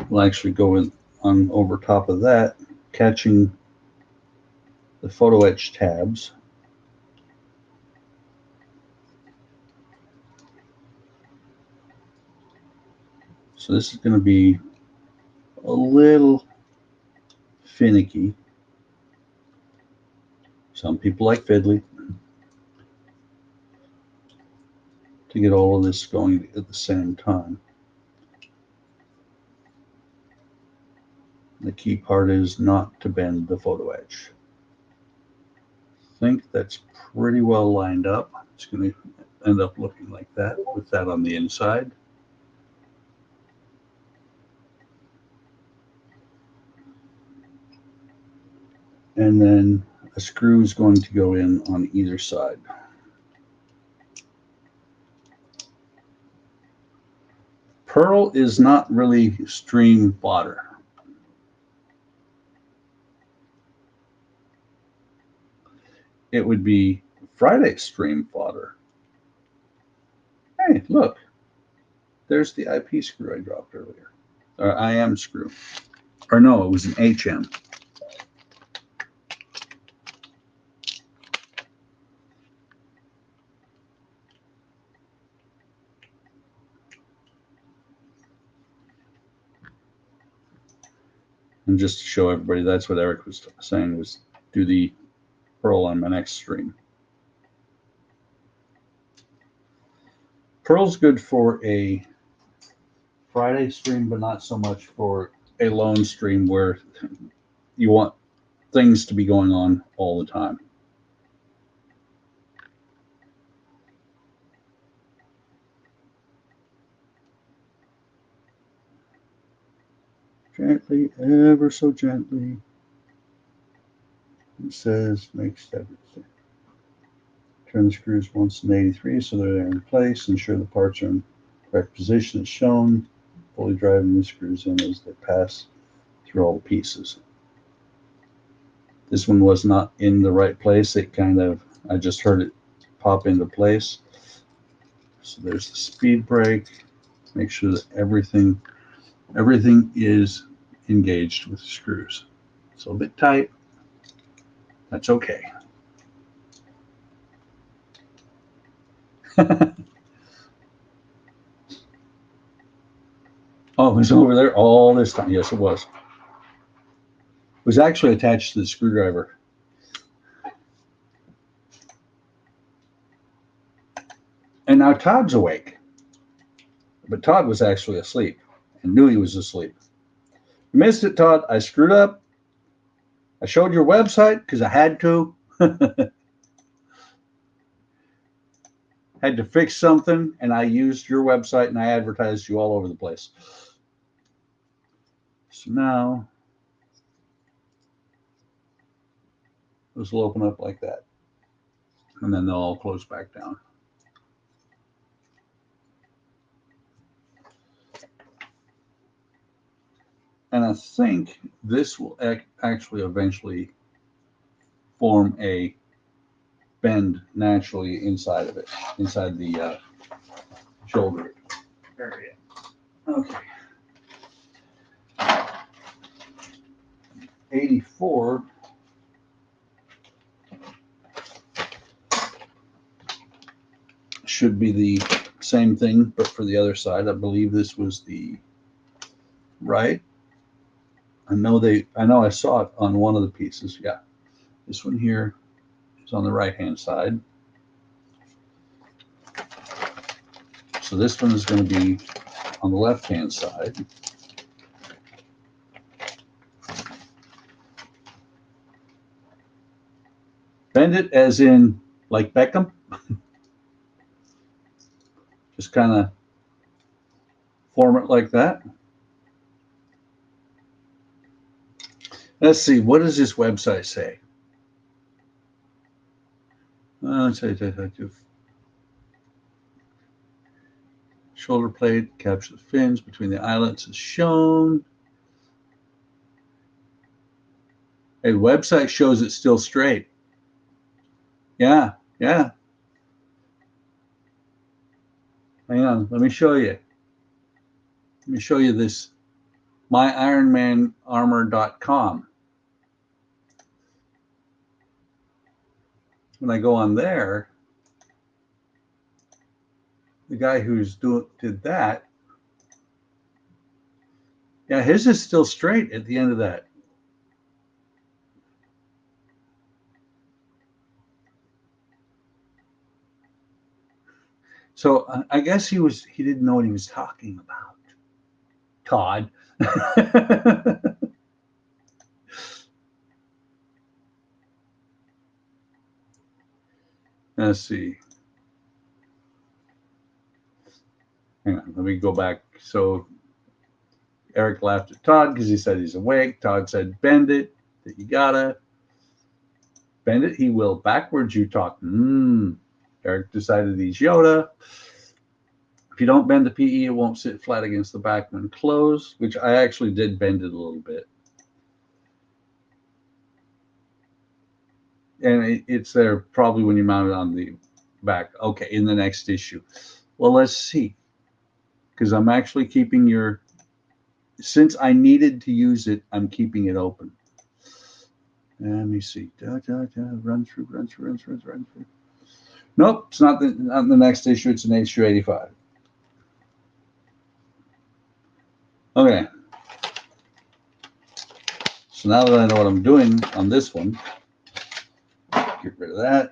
will actually go in on over top of that, catching the photo etch tabs. So this is going to be a little finicky. Some people like fiddly. To get all of this going at the same time. The key part is not to bend the photo etch. I think that's pretty well lined up. It's going to end up looking like that with that on the inside. And then a screw is going to go in on either side. Pearl is not really stream fodder. It would be Friday stream fodder. Hey, look. There's the IP screw I dropped earlier. Or IM screw. Or no, it was an HM. And just to show everybody, that's what Eric was saying, was do the pearl on my next stream. Pearl's good for a Friday stream, but not so much for a lone stream where you want things to be going on all the time. Gently, ever so gently. It says make step. Turn the screws once in 83 so they're in place. Ensure the parts are in correct position as shown. Fully driving the screws in as they pass through all the pieces. This one was not in the right place. It kind of, I just heard it pop into place. So there's the speed brake. Make sure that everything is engaged with the screws. It's a little bit tight. That's okay. Oh, it was over there all this time. Yes, it was. It was actually attached to the screwdriver. And now Todd's awake. But Todd was actually asleep and knew he was asleep. You missed it, Todd. I screwed up. I showed your website because I had to. Had to fix something, and I used your website and I advertised you all over the place. So now this will open up like that. And then they'll all close back down. And I think this will actually eventually form a bend naturally inside of it, inside the shoulder area. Okay. 84 should be the same thing, but for the other side. I believe this was the right. I know I saw it on one of the pieces. Yeah. This one here is on the right-hand side. So this one is going to be on the left-hand side. Bend it as in like Beckham. Just kind of form it like that. Let's see, what does this website say? Shoulder plate, capture the fins between the eyelets is shown. A website shows it's still straight. Yeah. Hang on, let me show you. Let me show you this myironmanarmor.com. When I go on there, the guy who's did that, yeah, his is still straight at the end of that. So I guess he didn't know what he was talking about. Todd. Let's see. Hang on, let me go back. So Eric laughed at Todd because he said he's awake. Todd said, bend it, that you gotta. Bend it, he will. Backwards you talk. Eric decided he's Yoda. If you don't bend the PE, it won't sit flat against the back when closed, which I actually did bend it a little bit. And it's there probably when you mount it on the back. Okay, in the next issue. Well, let's see. Because I'm actually keeping since I needed to use it, I'm keeping it open. Let me see. Run through. Nope, it's not the next issue. It's an issue 85. Okay. So now that I know what I'm doing on this one, get rid of that.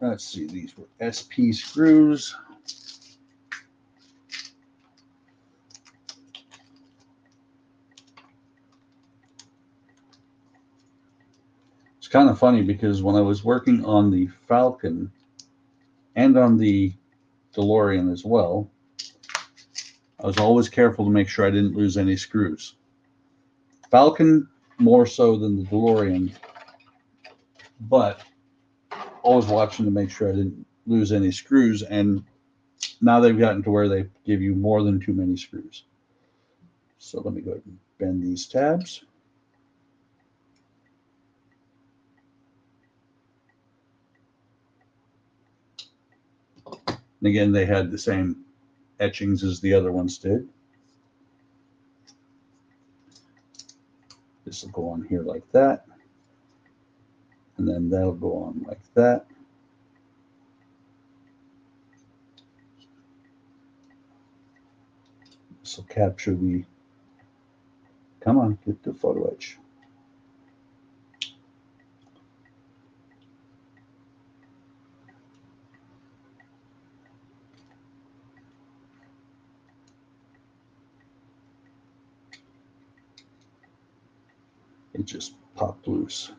Let's see. These were SP screws. It's kind of funny because when I was working on the Falcon and on the DeLorean as well, I was always careful to make sure I didn't lose any screws. Falcon more so than the DeLorean, but always watching to make sure I didn't lose any screws. And now they've gotten to where they give you more than too many screws. So let me go ahead and bend these tabs. And again, they had the same etchings as the other ones did. This will go on here like that. And then that'll go on like that. This will capture the, come on, get the photo etch. It just popped loose.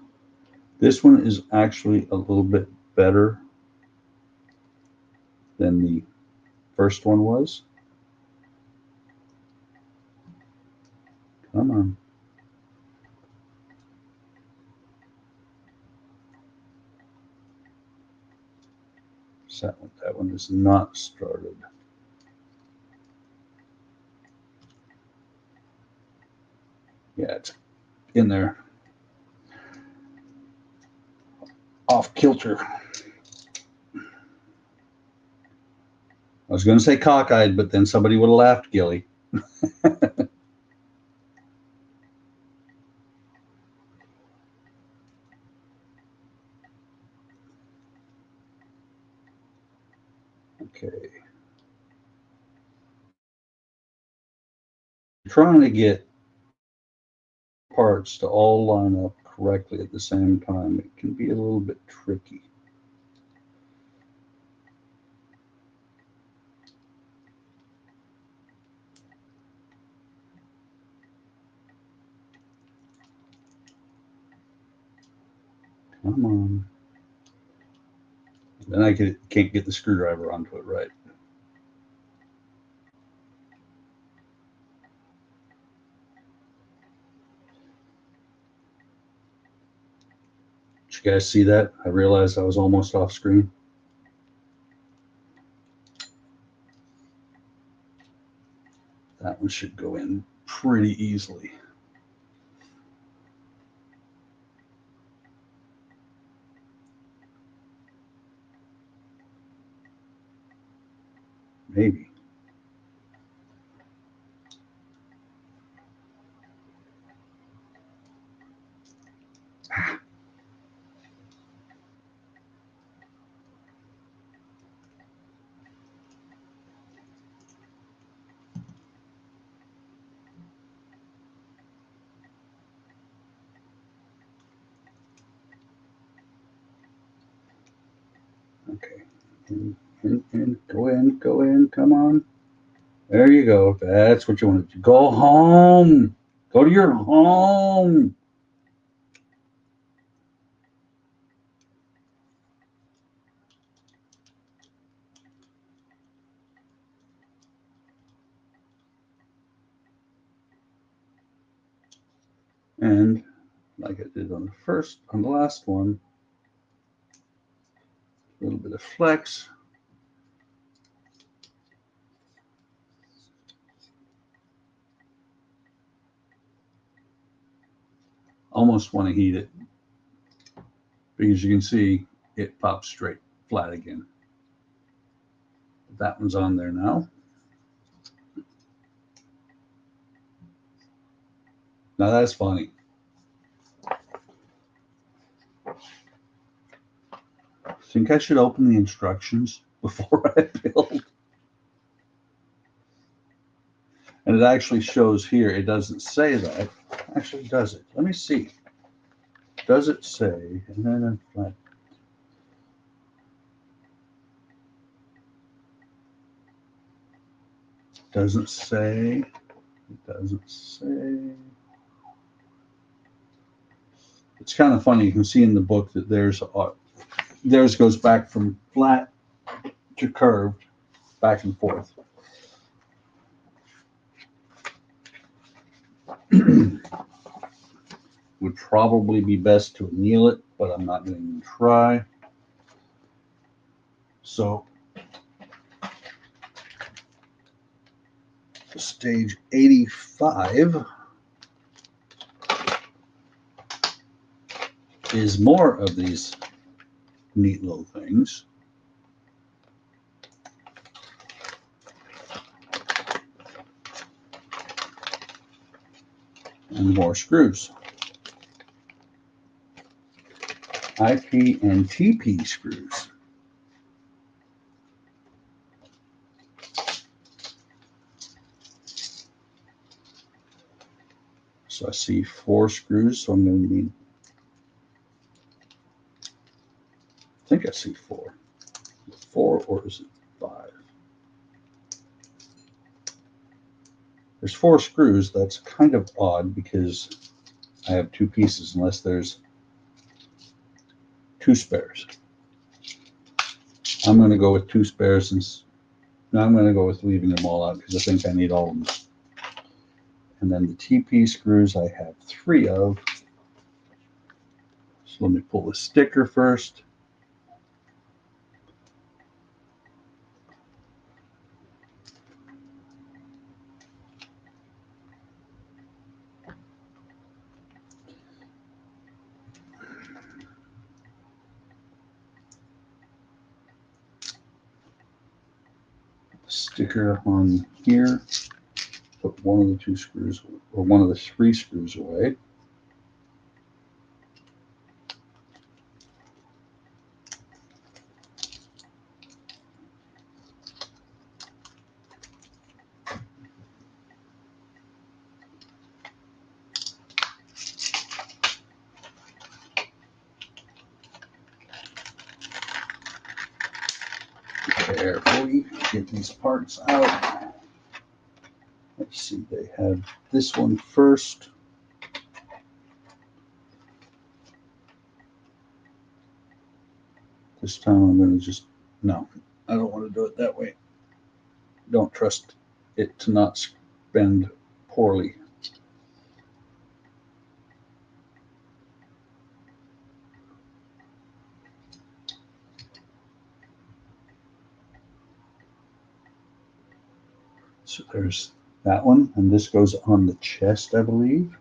This one is actually a little bit better than the first one was. Come on. That one is not started. Yeah, it's in there. Off kilter. I was going to say cockeyed, but then somebody would have laughed, Gilly. Okay. Trying to get parts to all line up correctly at the same time. It can be a little bit tricky. Come on. Then I can't get the screwdriver onto it right. Did you guys see that? I realized I was almost off screen. That one should go in pretty easily. Maybe. Okay. Go in, come on. There you go. That's what you want to do. Go home. Go to your home. And like I did on the last one, a little bit of flex. Almost want to heat it because you can see it pops straight flat again. That one's on there now. Now that's funny. I think I should open the instructions before I build. And it actually shows here, it doesn't say that. Actually, does it? Let me see. Does it say, and then I doesn't say, it doesn't say. It's kind of funny. You can see in the book that theirs goes back from flat to curved, back and forth. Would probably be best to anneal it, but I'm not going to try. So stage 85 is more of these neat little things. And more screws. IP and TP screws. So I see 4 screws, so I'm going to need, I think I see 4. 4 or is it 5? There's 4 screws. That's kind of odd because I have 2 pieces unless there's 2 spares. I'm going to go with 2 spares, and I'm going to go with leaving them all out because I think I need all of them. And then the TP screws I have 3 of. So let me pull the sticker first. Sticker on here. Put one of the 2 screws, or one of the 3 screws away. Carefully get these parts out. Let's see, they have this one first. This time I'm going to just, no, I don't want to do it that way. Don't trust it to not bend poorly. So there's that one, and this goes on the chest, I believe.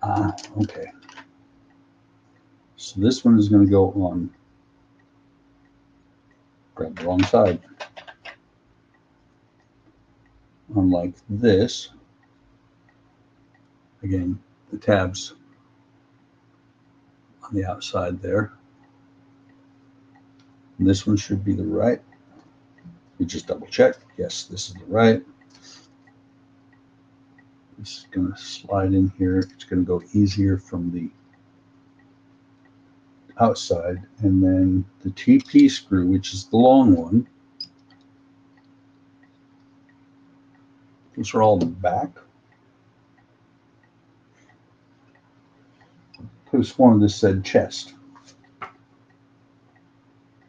Ah, okay. So this one is going to go on, grab the wrong side, on like this. Again, the tabs on the outside there. And this one should be the right. You just double check. Yes, this is the right. This is going to slide in here. It's going to go easier from the outside. And then the TP screw, which is the long one. Those are all in the back. I could have sworn this said chest.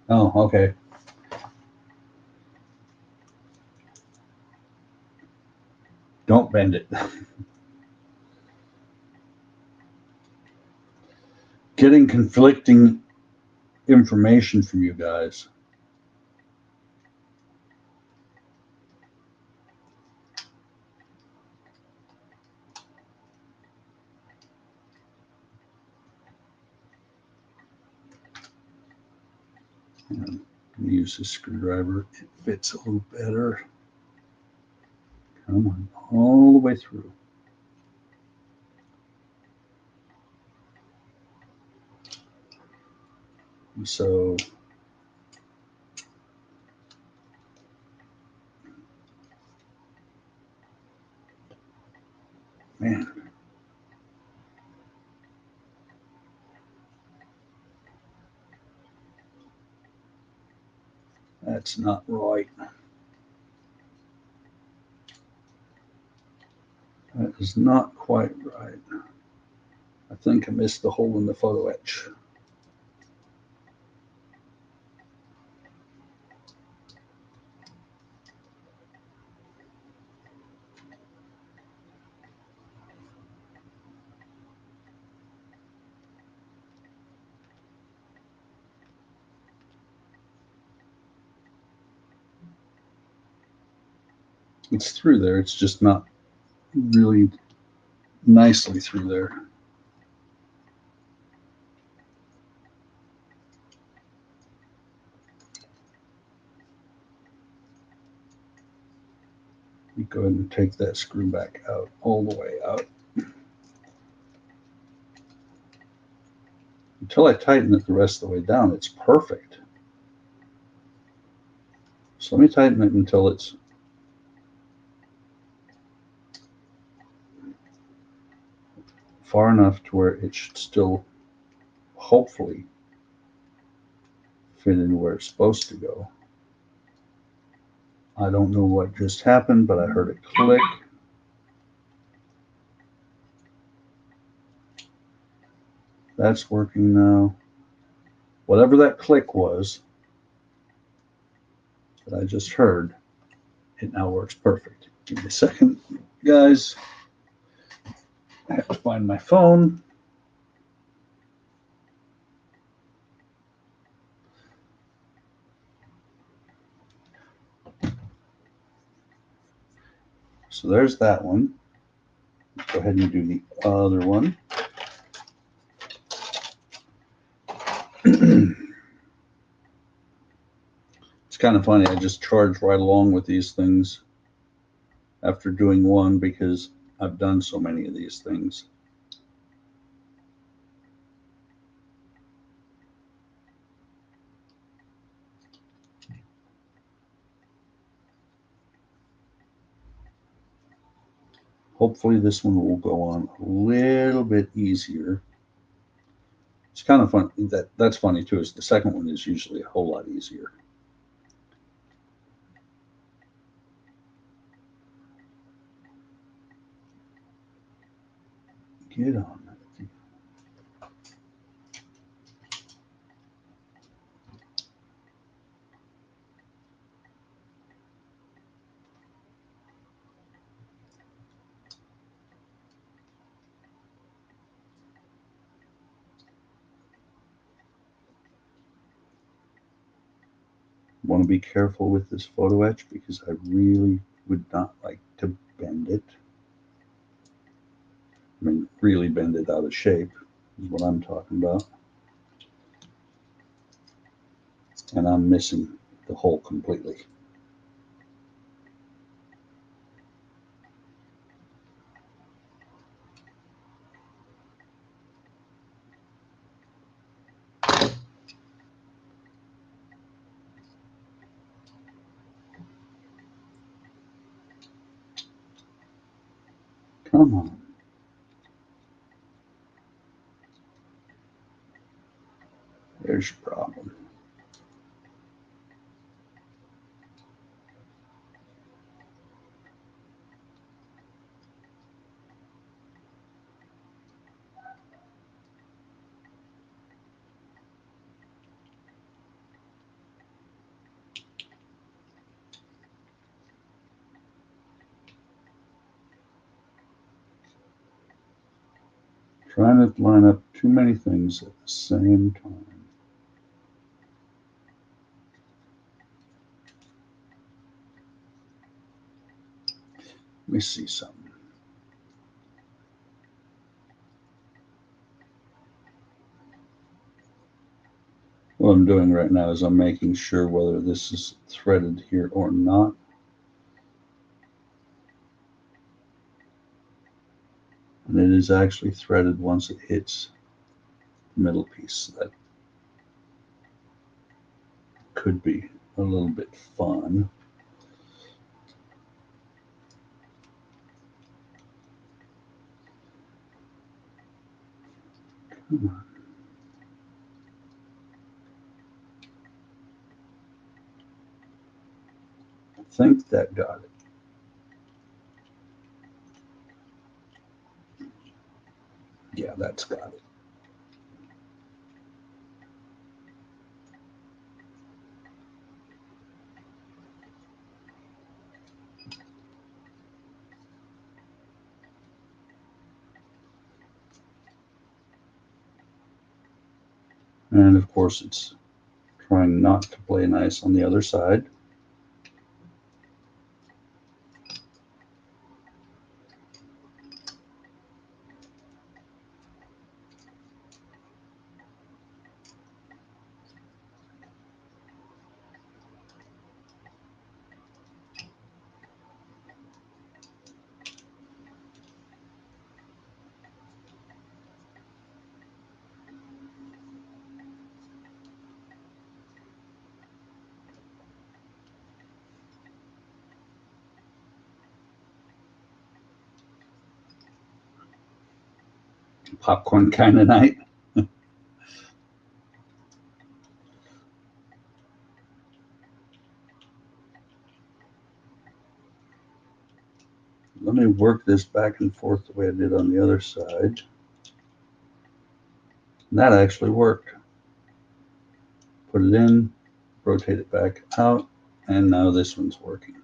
Oh, okay. Don't bend it. Getting conflicting information from you guys. And use this screwdriver. It fits a little better. Come on, all the way through. So man, that's not right. That is not quite right. I think I missed the hole in the photo etch. It's through there. It's just not really nicely through there. Go ahead and take that screw back out, all the way out. Until I tighten it the rest of the way down, it's perfect. So let me tighten it until it's far enough to where it should still hopefully fit into where it's supposed to go. I don't know what just happened, but I heard it click. That's working now. Whatever that click was that I just heard, it now works perfect. Give me a second, guys. I have to find my phone. So there's that one. Go ahead and do the other one. It's kind of funny. I just charge right along with these things after doing one because I've done so many of these things. Hopefully this one will go on a little bit easier. It's kind of fun. That's funny too, is the second one is usually a whole lot easier. Get on that thing. Want to be careful with this photo etch because I really would not like to bend it. I mean, really bend it out of shape is what I'm talking about. And I'm missing the hole completely. Come on. There's your problem. Trying to line up too many things at the same time. Let me see something. What I'm doing right now is I'm making sure whether this is threaded here or not. And it is actually threaded once it hits the middle piece. That could be a little bit fun. Come on. I think that got it. Yeah, that's got it. And of course, it's trying not to play nice on the other side. Popcorn kind of night. Let me work this back and forth the way I did on the other side. And that actually worked. Put it in, rotate it back out, and now this one's working.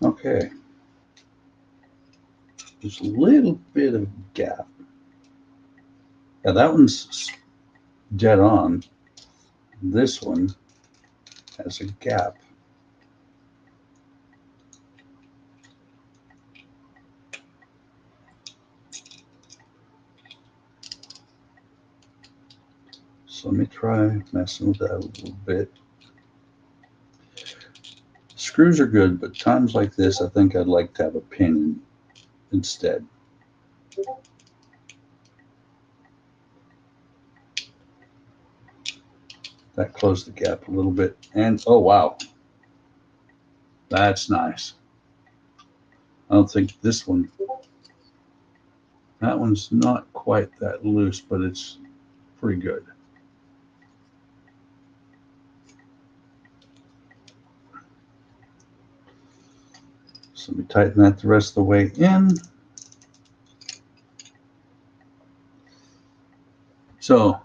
Okay. There's a little bit of gap. Yeah, that one's dead on. This one has a gap. So let me try messing with that a little bit. Screws are good, but times like this, I think I'd like to have a pin instead. That closed the gap a little bit. And oh, wow. That's nice. I don't think this one, that one's not quite that loose, but it's pretty good. So let me tighten that the rest of the way in. So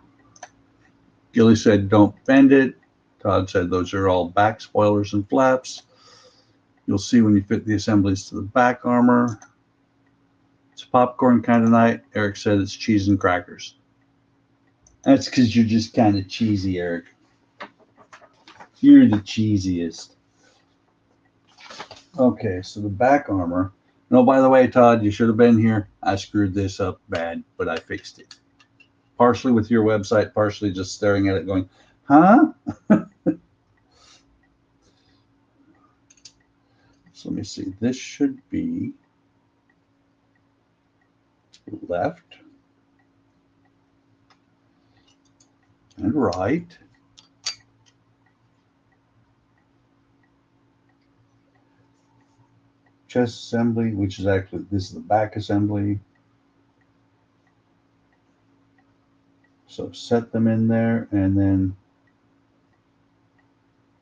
Gilly said, don't bend it. Todd said, those are all back spoilers and flaps. You'll see when you fit the assemblies to the back armor. It's popcorn kind of night. Eric said it's cheese and crackers. That's because you're just kind of cheesy, Eric. You're the cheesiest. Okay, so the back armor. No, by the way, Todd, you should have been here. I screwed this up bad, but I fixed it. Partially with your website, partially just staring at it going, huh? So let me see. This should be left and right. Chest assembly, which is actually, this is the back assembly. So set them in there, and then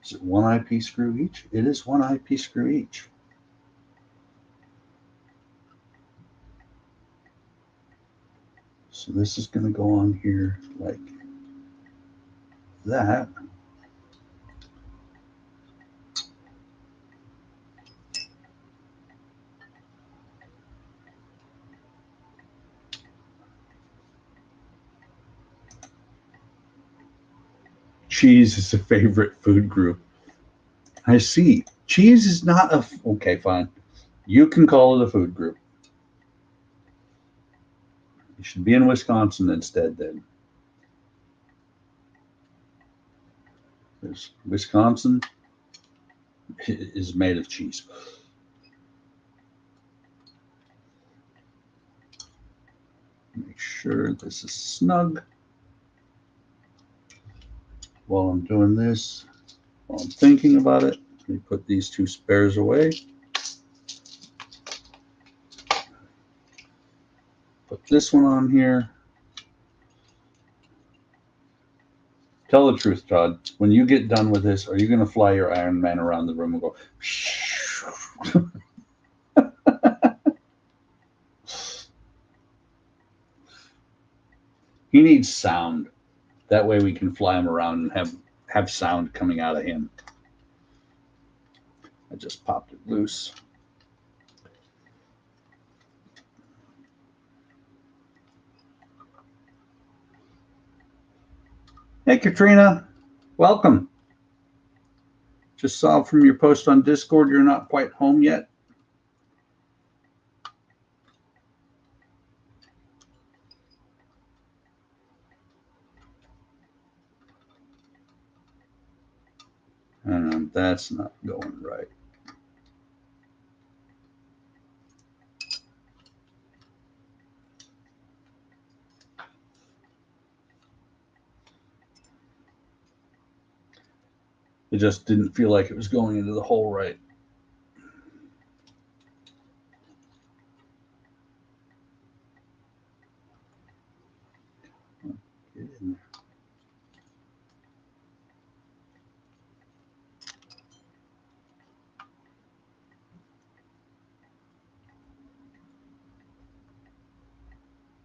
is it one eyepiece screw each? It is one eyepiece screw each. So this is going to go on here like that. Cheese is a favorite food group. I see. Cheese is not a, okay, fine. You can call it a food group. You should be in Wisconsin instead then. Because Wisconsin is made of cheese. Make sure this is snug. While I'm doing this, while I'm thinking about it, let me put these two spares away. Put this one on here. Tell the truth, Todd. When you get done with this, are you going to fly your Iron Man around the room and go? He needs sound. That way we can fly him around and have sound coming out of him. I just popped it loose. Hey, Katrina. Welcome. Just saw from your post on Discord you're not quite home yet. And that's not going right. It just didn't feel like it was going into the hole right. Get in there.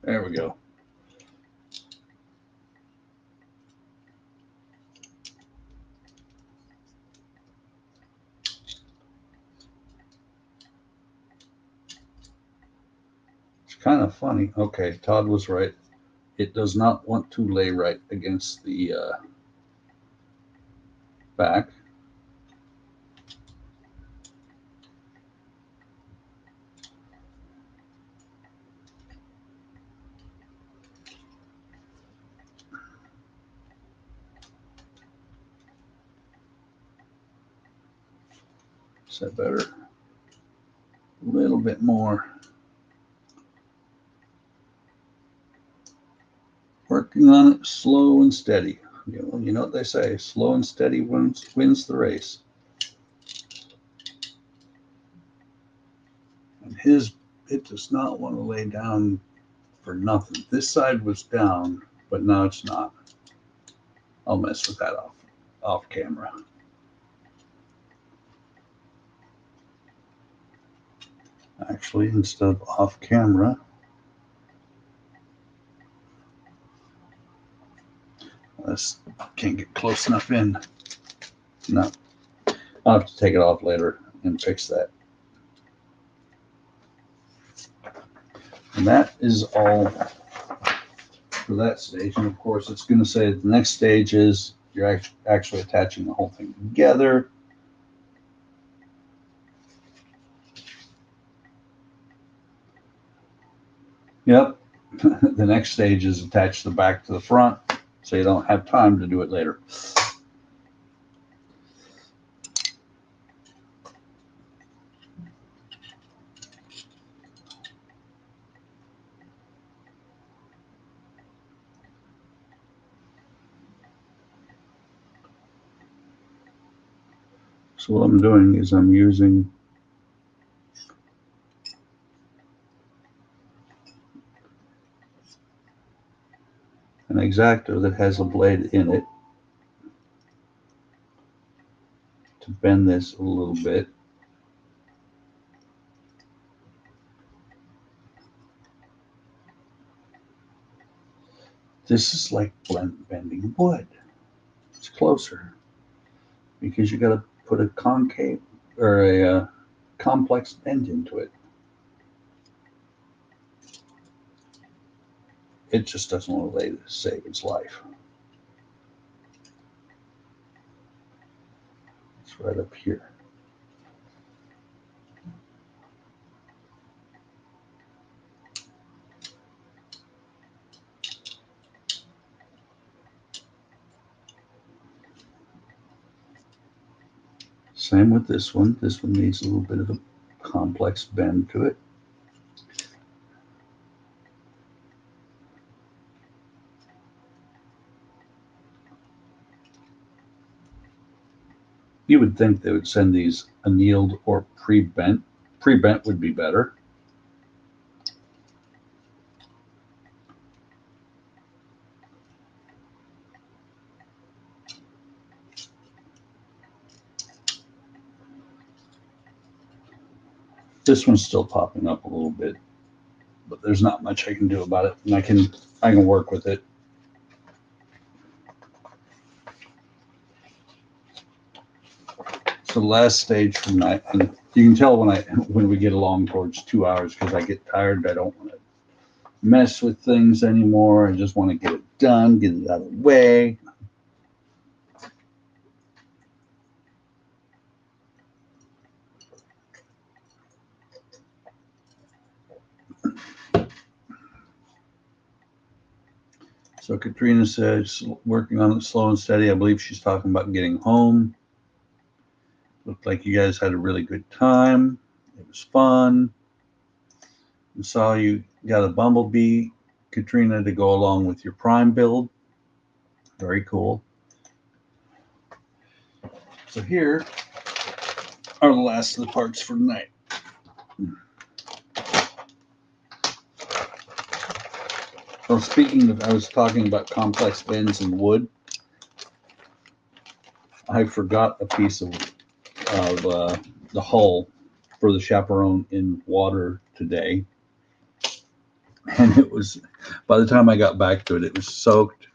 There we go. It's kind of funny. Okay, Todd was right. It does not want to lay right against the back. Is that better? A little bit more. Working on it slow and steady. You know what they say, slow and steady wins the race. And it does not want to lay down for nothing. This side was down, but now it's not. I'll mess with that off camera. Actually, instead of off camera, I can't get close enough in. No, I'll have to take it off later and fix that. And that is all for that stage. And of course, it's going to say the next stage is you're actually attaching the whole thing together. Yep. The next stage is attach the back to the front so you don't have time to do it later. So what I'm doing is I'm using an X-Acto that has a blade in it to bend this a little bit. This is like bending wood. It's closer because you got to put a concave or a complex bend into it. It just doesn't want to save its life. It's right up here. Same with this one. This one needs a little bit of a complex bend to it. You would think they would send these annealed or pre-bent. Pre-bent would be better. This one's still popping up a little bit, but there's not much I can do about it, and I can work with it. So the last stage from night, and you can tell when we get along towards 2 hours because I get tired. I don't want to mess with things anymore. I just want to get it done, get it out of the way. So Katrina says, working on it slow and steady. I believe she's talking about getting home. Looked like you guys had a really good time. It was fun. I saw you got a Bumblebee, Katrina, to go along with your Prime build. Very cool. So here are the last of the parts for tonight. Well, speaking of, I was talking about complex bends in wood. I forgot a piece of the hull for the chaperone in water today. And it was, by the time I got back to it, it was soaked.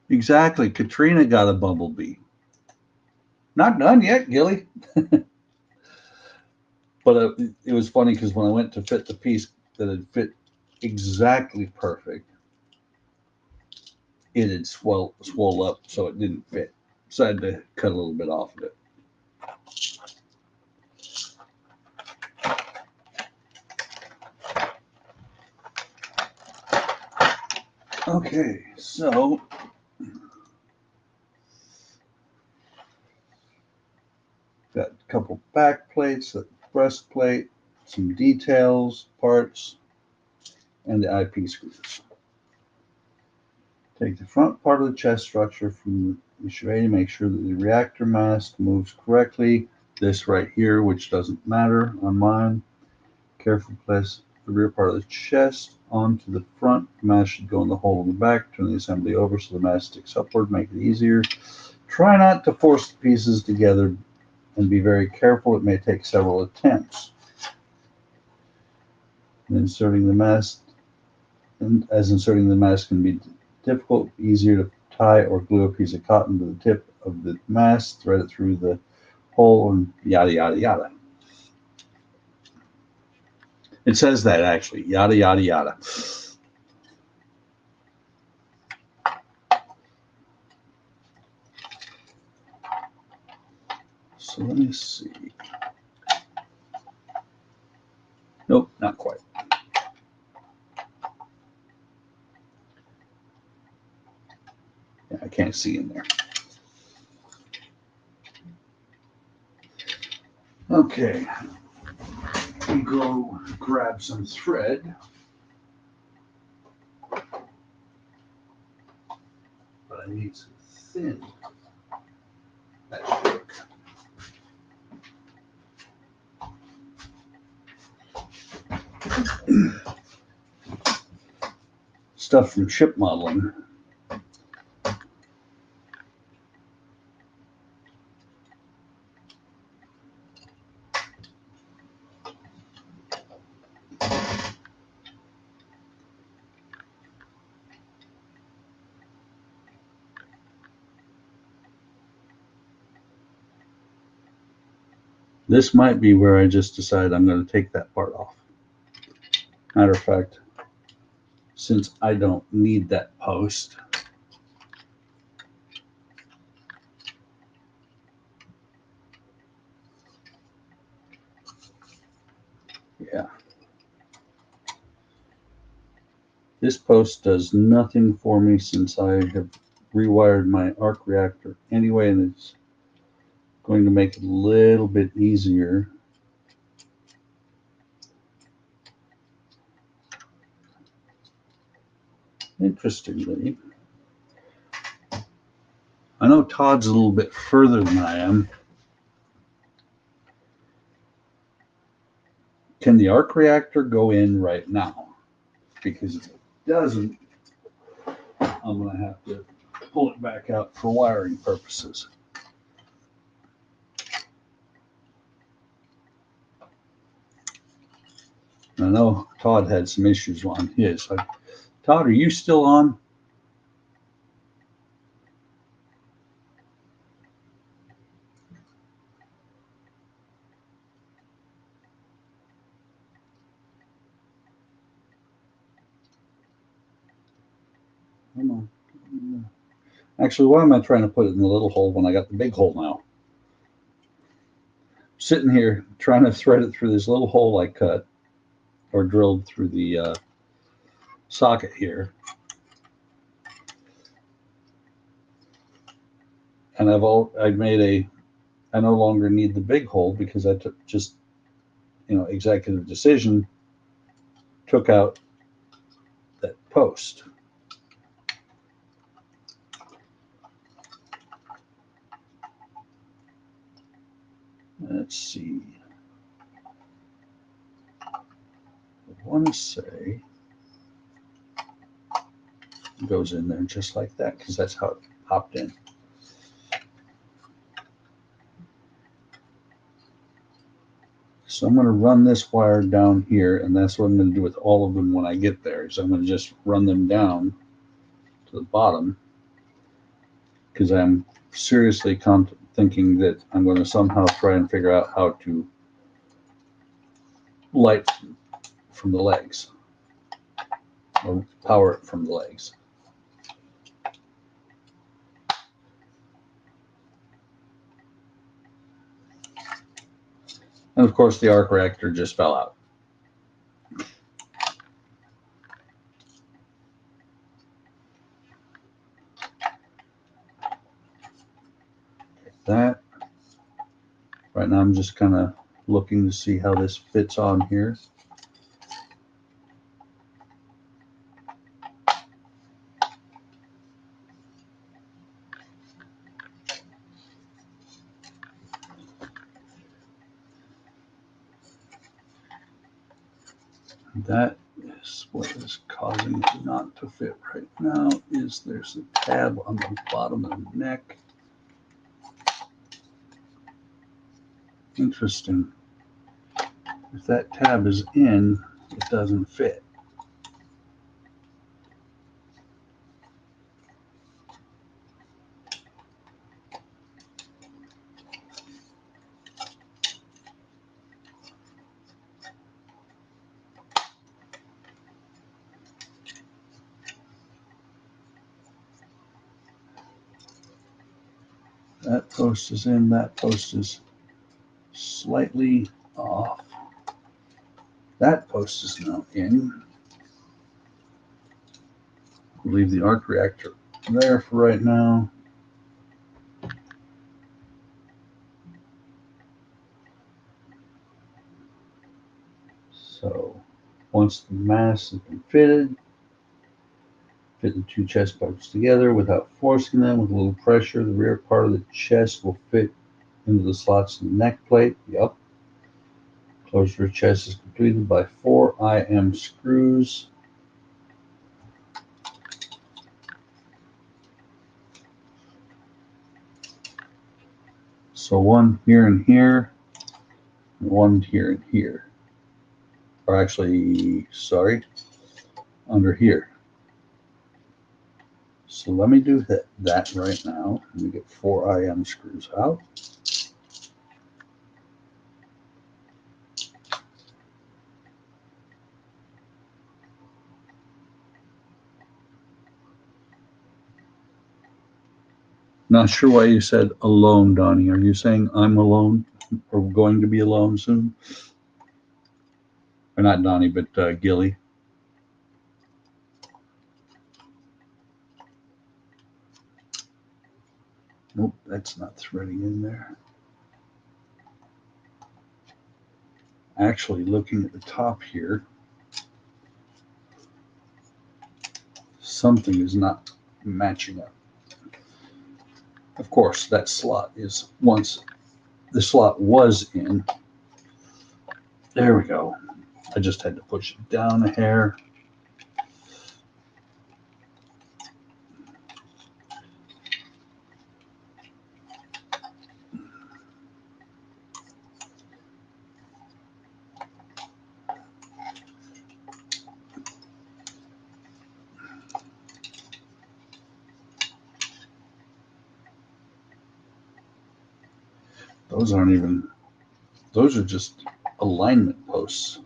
Exactly. Katrina got a bumblebee. Not done yet, Gilly. But it was funny because when I went to fit the piece that had fit exactly perfect, it had swole up, so it didn't fit. So I had to cut a little bit off of it. Okay, so got a couple back plates, a breastplate, some details, parts, and the IP screws. Take the front part of the chest structure from the charade, make sure that the reactor mast moves correctly. This right here, which doesn't matter on mine. Carefully place the rear part of the chest onto the front. The mast should go in the hole in the back. Turn the assembly over so the mast sticks upward. Make it easier. Try not to force the pieces together and be very careful. It may take several attempts. Inserting the mast, and as inserting the mast can be difficult, easier to tie or glue a piece of cotton to the tip of the mast, thread it through the hole, and yada, yada, yada. It says that actually, yada, yada, yada. So let me see. Nope, not quite. Yeah, I can't see in there. Okay, we go grab some thread. But I need some thin. That should work. Stuff from ship modeling. This might be where I just decide I'm going to take that part off. Matter of fact, since I don't need that post, yeah. This post does nothing for me since I have rewired my arc reactor anyway, and it's going to make it a little bit easier. Interestingly, I know Todd's a little bit further than I am. Can the arc reactor go in right now? Because if it doesn't, I'm going to have to pull it back out for wiring purposes. I know Todd had some issues on his. Todd, are you still on? Come on. Actually, why am I trying to put it in the little hole when I got the big hole now? Sitting here trying to thread it through this little hole I cut or drilled through the socket here. And I no longer need the big hole because I took just, executive decision, took out that post. Let's see. I want to say it goes in there just like that because that's how it popped in. So I'm going to run this wire down here, and that's what I'm going to do with all of them when I get there. So I'm going to just run them down to the bottom because I'm seriously thinking that I'm going to somehow try and figure out how to light from the legs or power it from the legs. And of course the arc reactor just fell out. That right now I'm just kind of looking to see how this fits on here. That is what is causing it not to fit right now. Is there's a tab on the bottom of the neck. Interesting. If that tab is in, it doesn't fit. That post is in, that post is slightly off. That post is now in. Leave the arc reactor there for right now. So once the mass has been fitted, fit the two chest parts together without forcing them. With a little pressure, the rear part of the chest will fit into the slots in the neck plate. Yep. Closure of chest is completed by 4 IM screws. So one here and here, and one here and here. Or actually, sorry, under here. So let me do that right now. Let me get 4 IM screws out. Not sure why you said alone, Donnie. Are you saying I'm alone or going to be alone soon? Or not Donnie, but Gilly. Nope, that's not threading in there. Actually, looking at the top here, something is not matching up. Of course, that slot is once the slot was in. There we go. I just had to push it down a hair. Those aren't even, those are just alignment posts.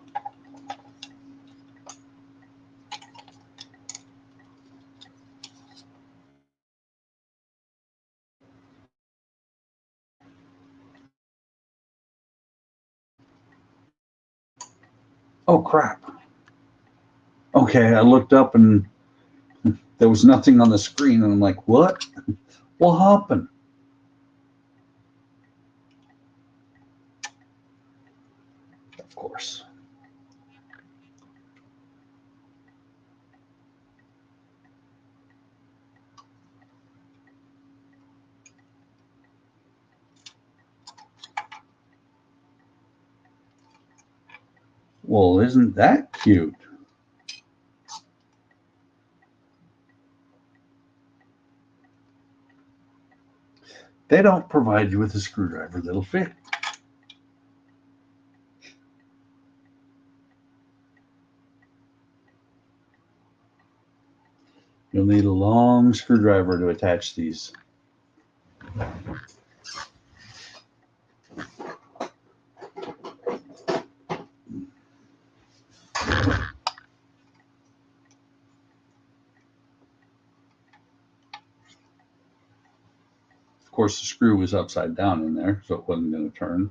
Oh crap. Okay, I looked up and there was nothing on the screen and I'm like, what? What happened? Of course. Well, isn't that cute? They don't provide you with a screwdriver that'll fit. You'll need a long screwdriver to attach these. Of course, the screw was upside down in there, so it wasn't going to turn.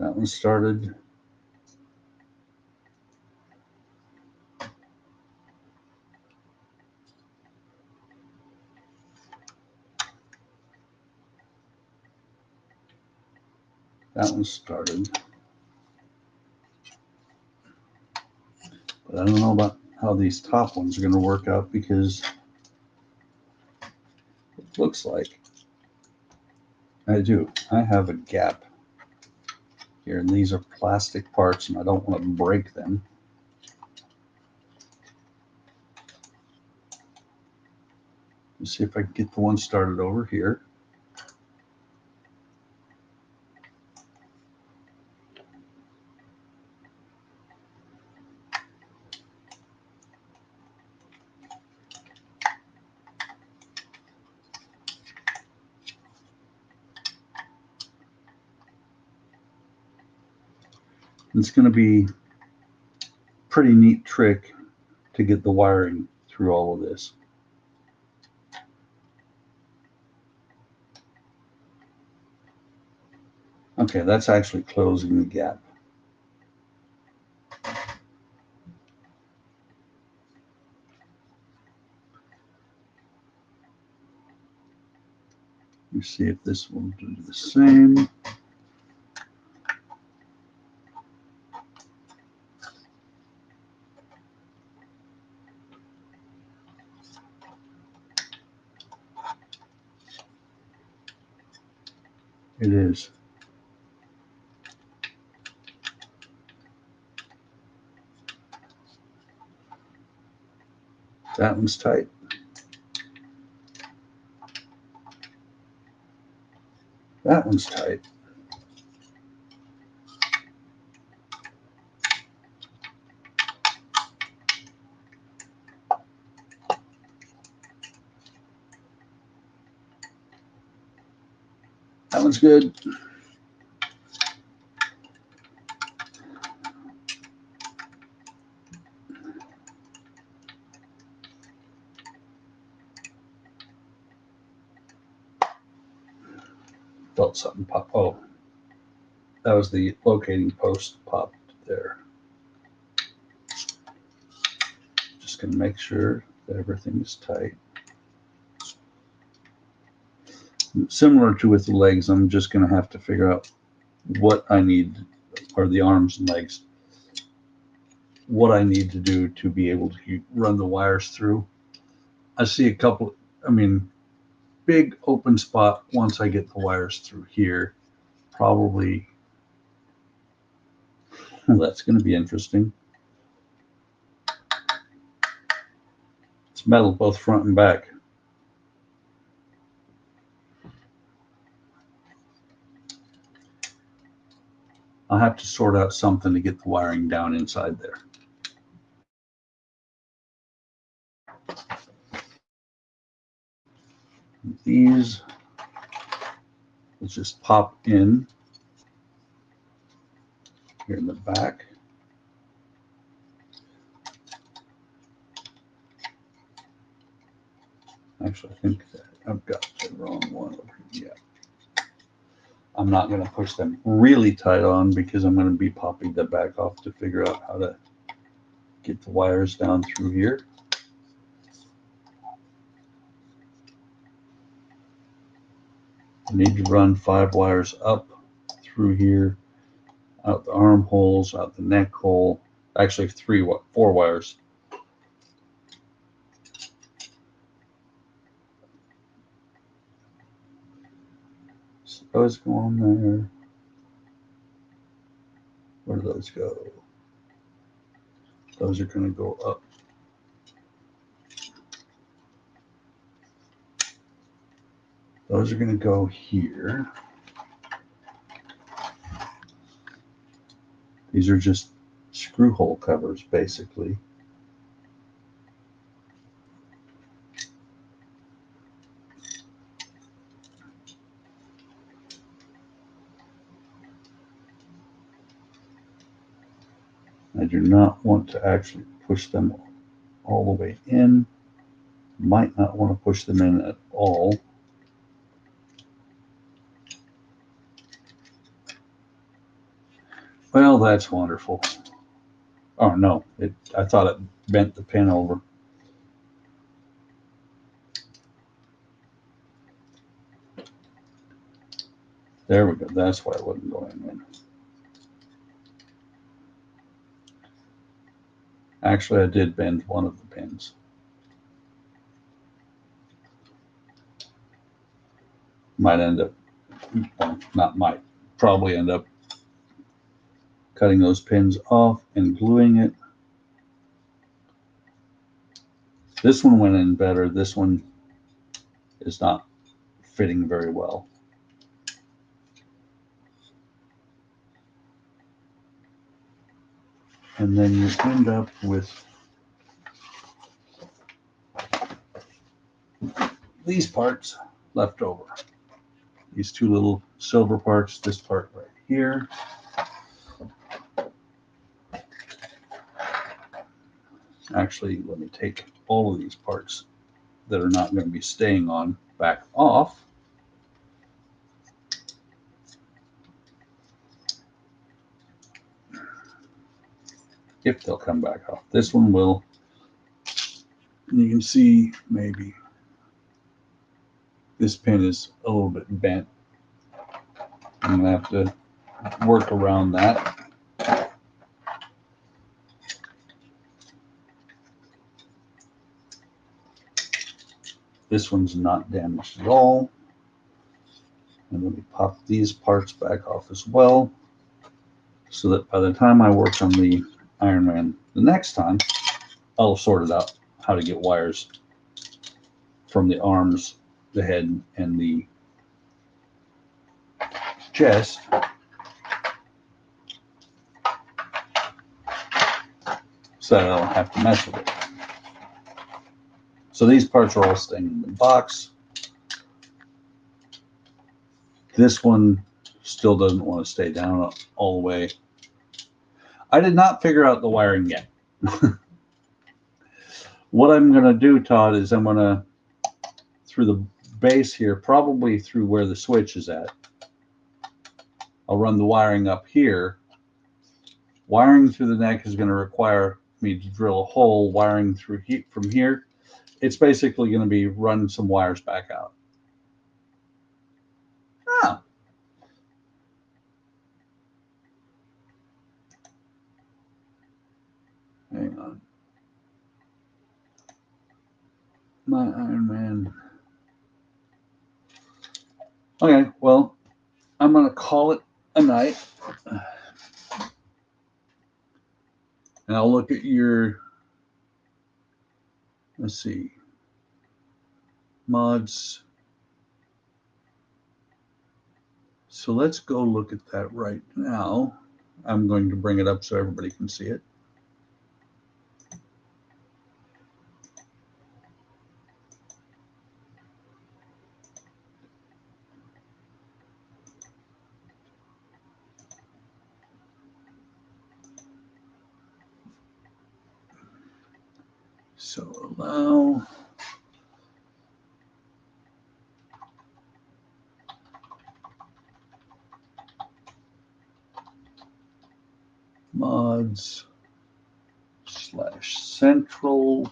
That one started. That one started. But I don't know about how these top ones are going to work out because it looks like I have a gap here, and these are plastic parts, and I don't want to break them. Let's see if I can get the one started over here. It's going to be a pretty neat trick to get the wiring through all of this. Okay, that's actually closing the gap. Let me see if this will do the same. It is. That one's tight. That one's tight. That one's good. Felt something pop. Oh, that was the locating post popped there. Just going to make sure that everything is tight. Similar to with the legs, I'm just going to have to figure out what I need, or the arms and legs, what I need to do to be able to run the wires through. I see a couple, big open spot once I get the wires through here. Probably, well, that's going to be interesting. It's metal both front and back. I'll have to sort out something to get the wiring down inside there. These will just pop in here in the back. Actually, I think that I've got the wrong one over here. Yeah. I'm not going to push them really tight on because I'm going to be popping the back off to figure out how to get the wires down through here. I need to run 5 wires up through here, out the armholes, out the neck hole. Actually, 4 wires. So those go on there. Where do those go? Those are going to go up. Those are going to go here. These are just screw hole covers, basically. I do not want to actually push them all the way in. Might not want to push them in at all. Well, that's wonderful. Oh no, I thought it bent the pin over. There we go. That's why it wasn't going in. Actually, I did bend one of the pins. Might end up, well, not might, probably end up cutting those pins off and gluing it. This one went in better. This one is not fitting very well. And then you end up with these parts left over. These two little silver parts, this part right here. Actually, let me take all of these parts that are not going to be staying on back off. If they'll come back off. This one will. And you can see maybe this pin is a little bit bent. I'm going to have to work around that. This one's not damaged at all. And let me pop these parts back off as well, so that by the time I work on the Iron Man the next time, I'll sort it out how to get wires from the arms, the head, and the chest. So I don't have to mess with it. So these parts are all staying in the box. This one still doesn't want to stay down all the way. I did not figure out the wiring yet. What I'm going to do, Todd, is I'm going to, through the base here, probably through where the switch is at, I'll run the wiring up here. Wiring through the neck is going to require me to drill a hole. Wiring through from here, it's basically going to be run some wires back out. Ah. Hang on. My Iron Man. Okay, well, I'm going to call it a night. And I'll look at your, let's see, mods. So let's go look at that right now. I'm going to bring it up so everybody can see it. So allow. Mods /central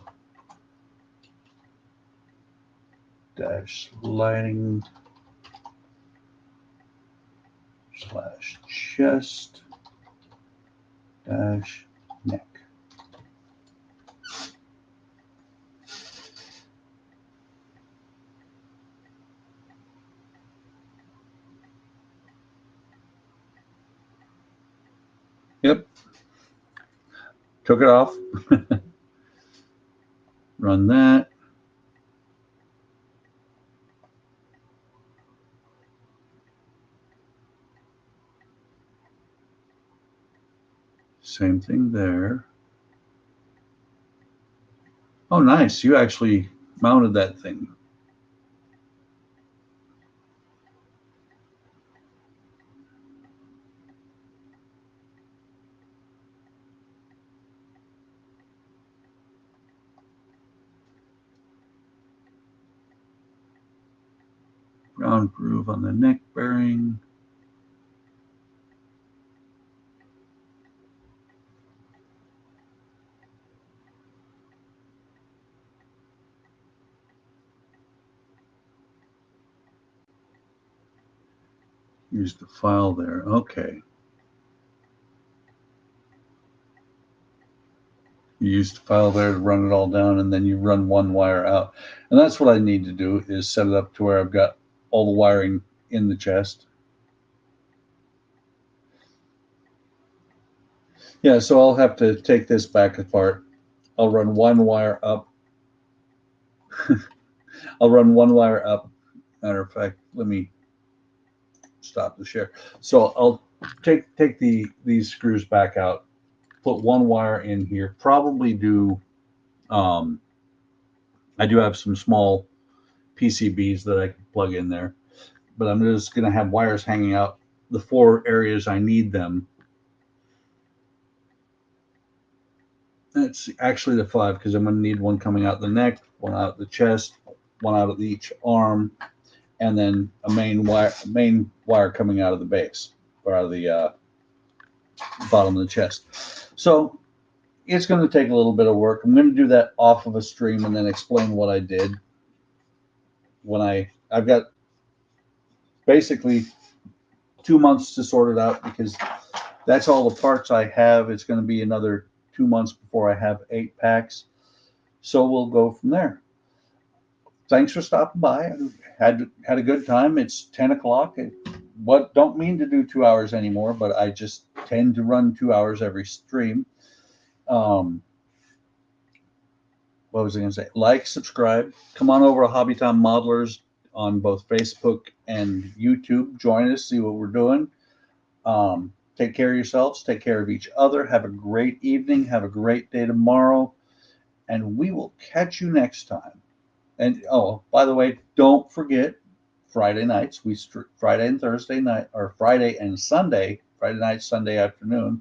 -lighting /chest -neck. Took it off. Run that. Same thing there. Oh, nice. You actually mounted that thing. Round groove on the neck bearing. Use the file there. Okay. You use the file there to run it all down, and then you run one wire out. And that's what I need to do, is set it up to where I've got all the wiring in the chest. Yeah, so I'll have to take this back apart. I'll run one wire up. I'll run one wire up. Matter of fact, let me stop the share. So I'll take these screws back out, put one wire in here, probably do, I do have some small PCBs that I can plug in there, but I'm just going to have wires hanging out the 4 areas I need them. It's actually the 5, because I'm going to need one coming out the neck, one out the chest, one out of each arm, and then a main wire coming out of the base, or out of the bottom of the chest. So it's going to take a little bit of work. I'm going to do that off of a stream and then explain what I did. When I've got basically 2 months to sort it out, because that's all the parts I have. It's going to be another 2 months before I have 8 packs. So we'll go from there. Thanks for stopping by. Had a good time. It's 10 o'clock. Don't mean to do 2 hours anymore, but I just tend to run 2 hours every stream. What was I going to say? Like, subscribe. Come on over to Hobby Time Modelers on both Facebook and YouTube. Join us, see what we're doing. Take care of yourselves. Take care of each other. Have a great evening. Have a great day tomorrow. And we will catch you next time. And oh, by the way, don't forget Friday nights. Friday and Thursday night, or Friday and Sunday, Friday night, Sunday afternoon,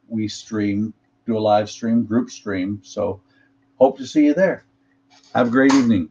we stream, do a live stream, group stream. So hope to see you there. Have a great evening.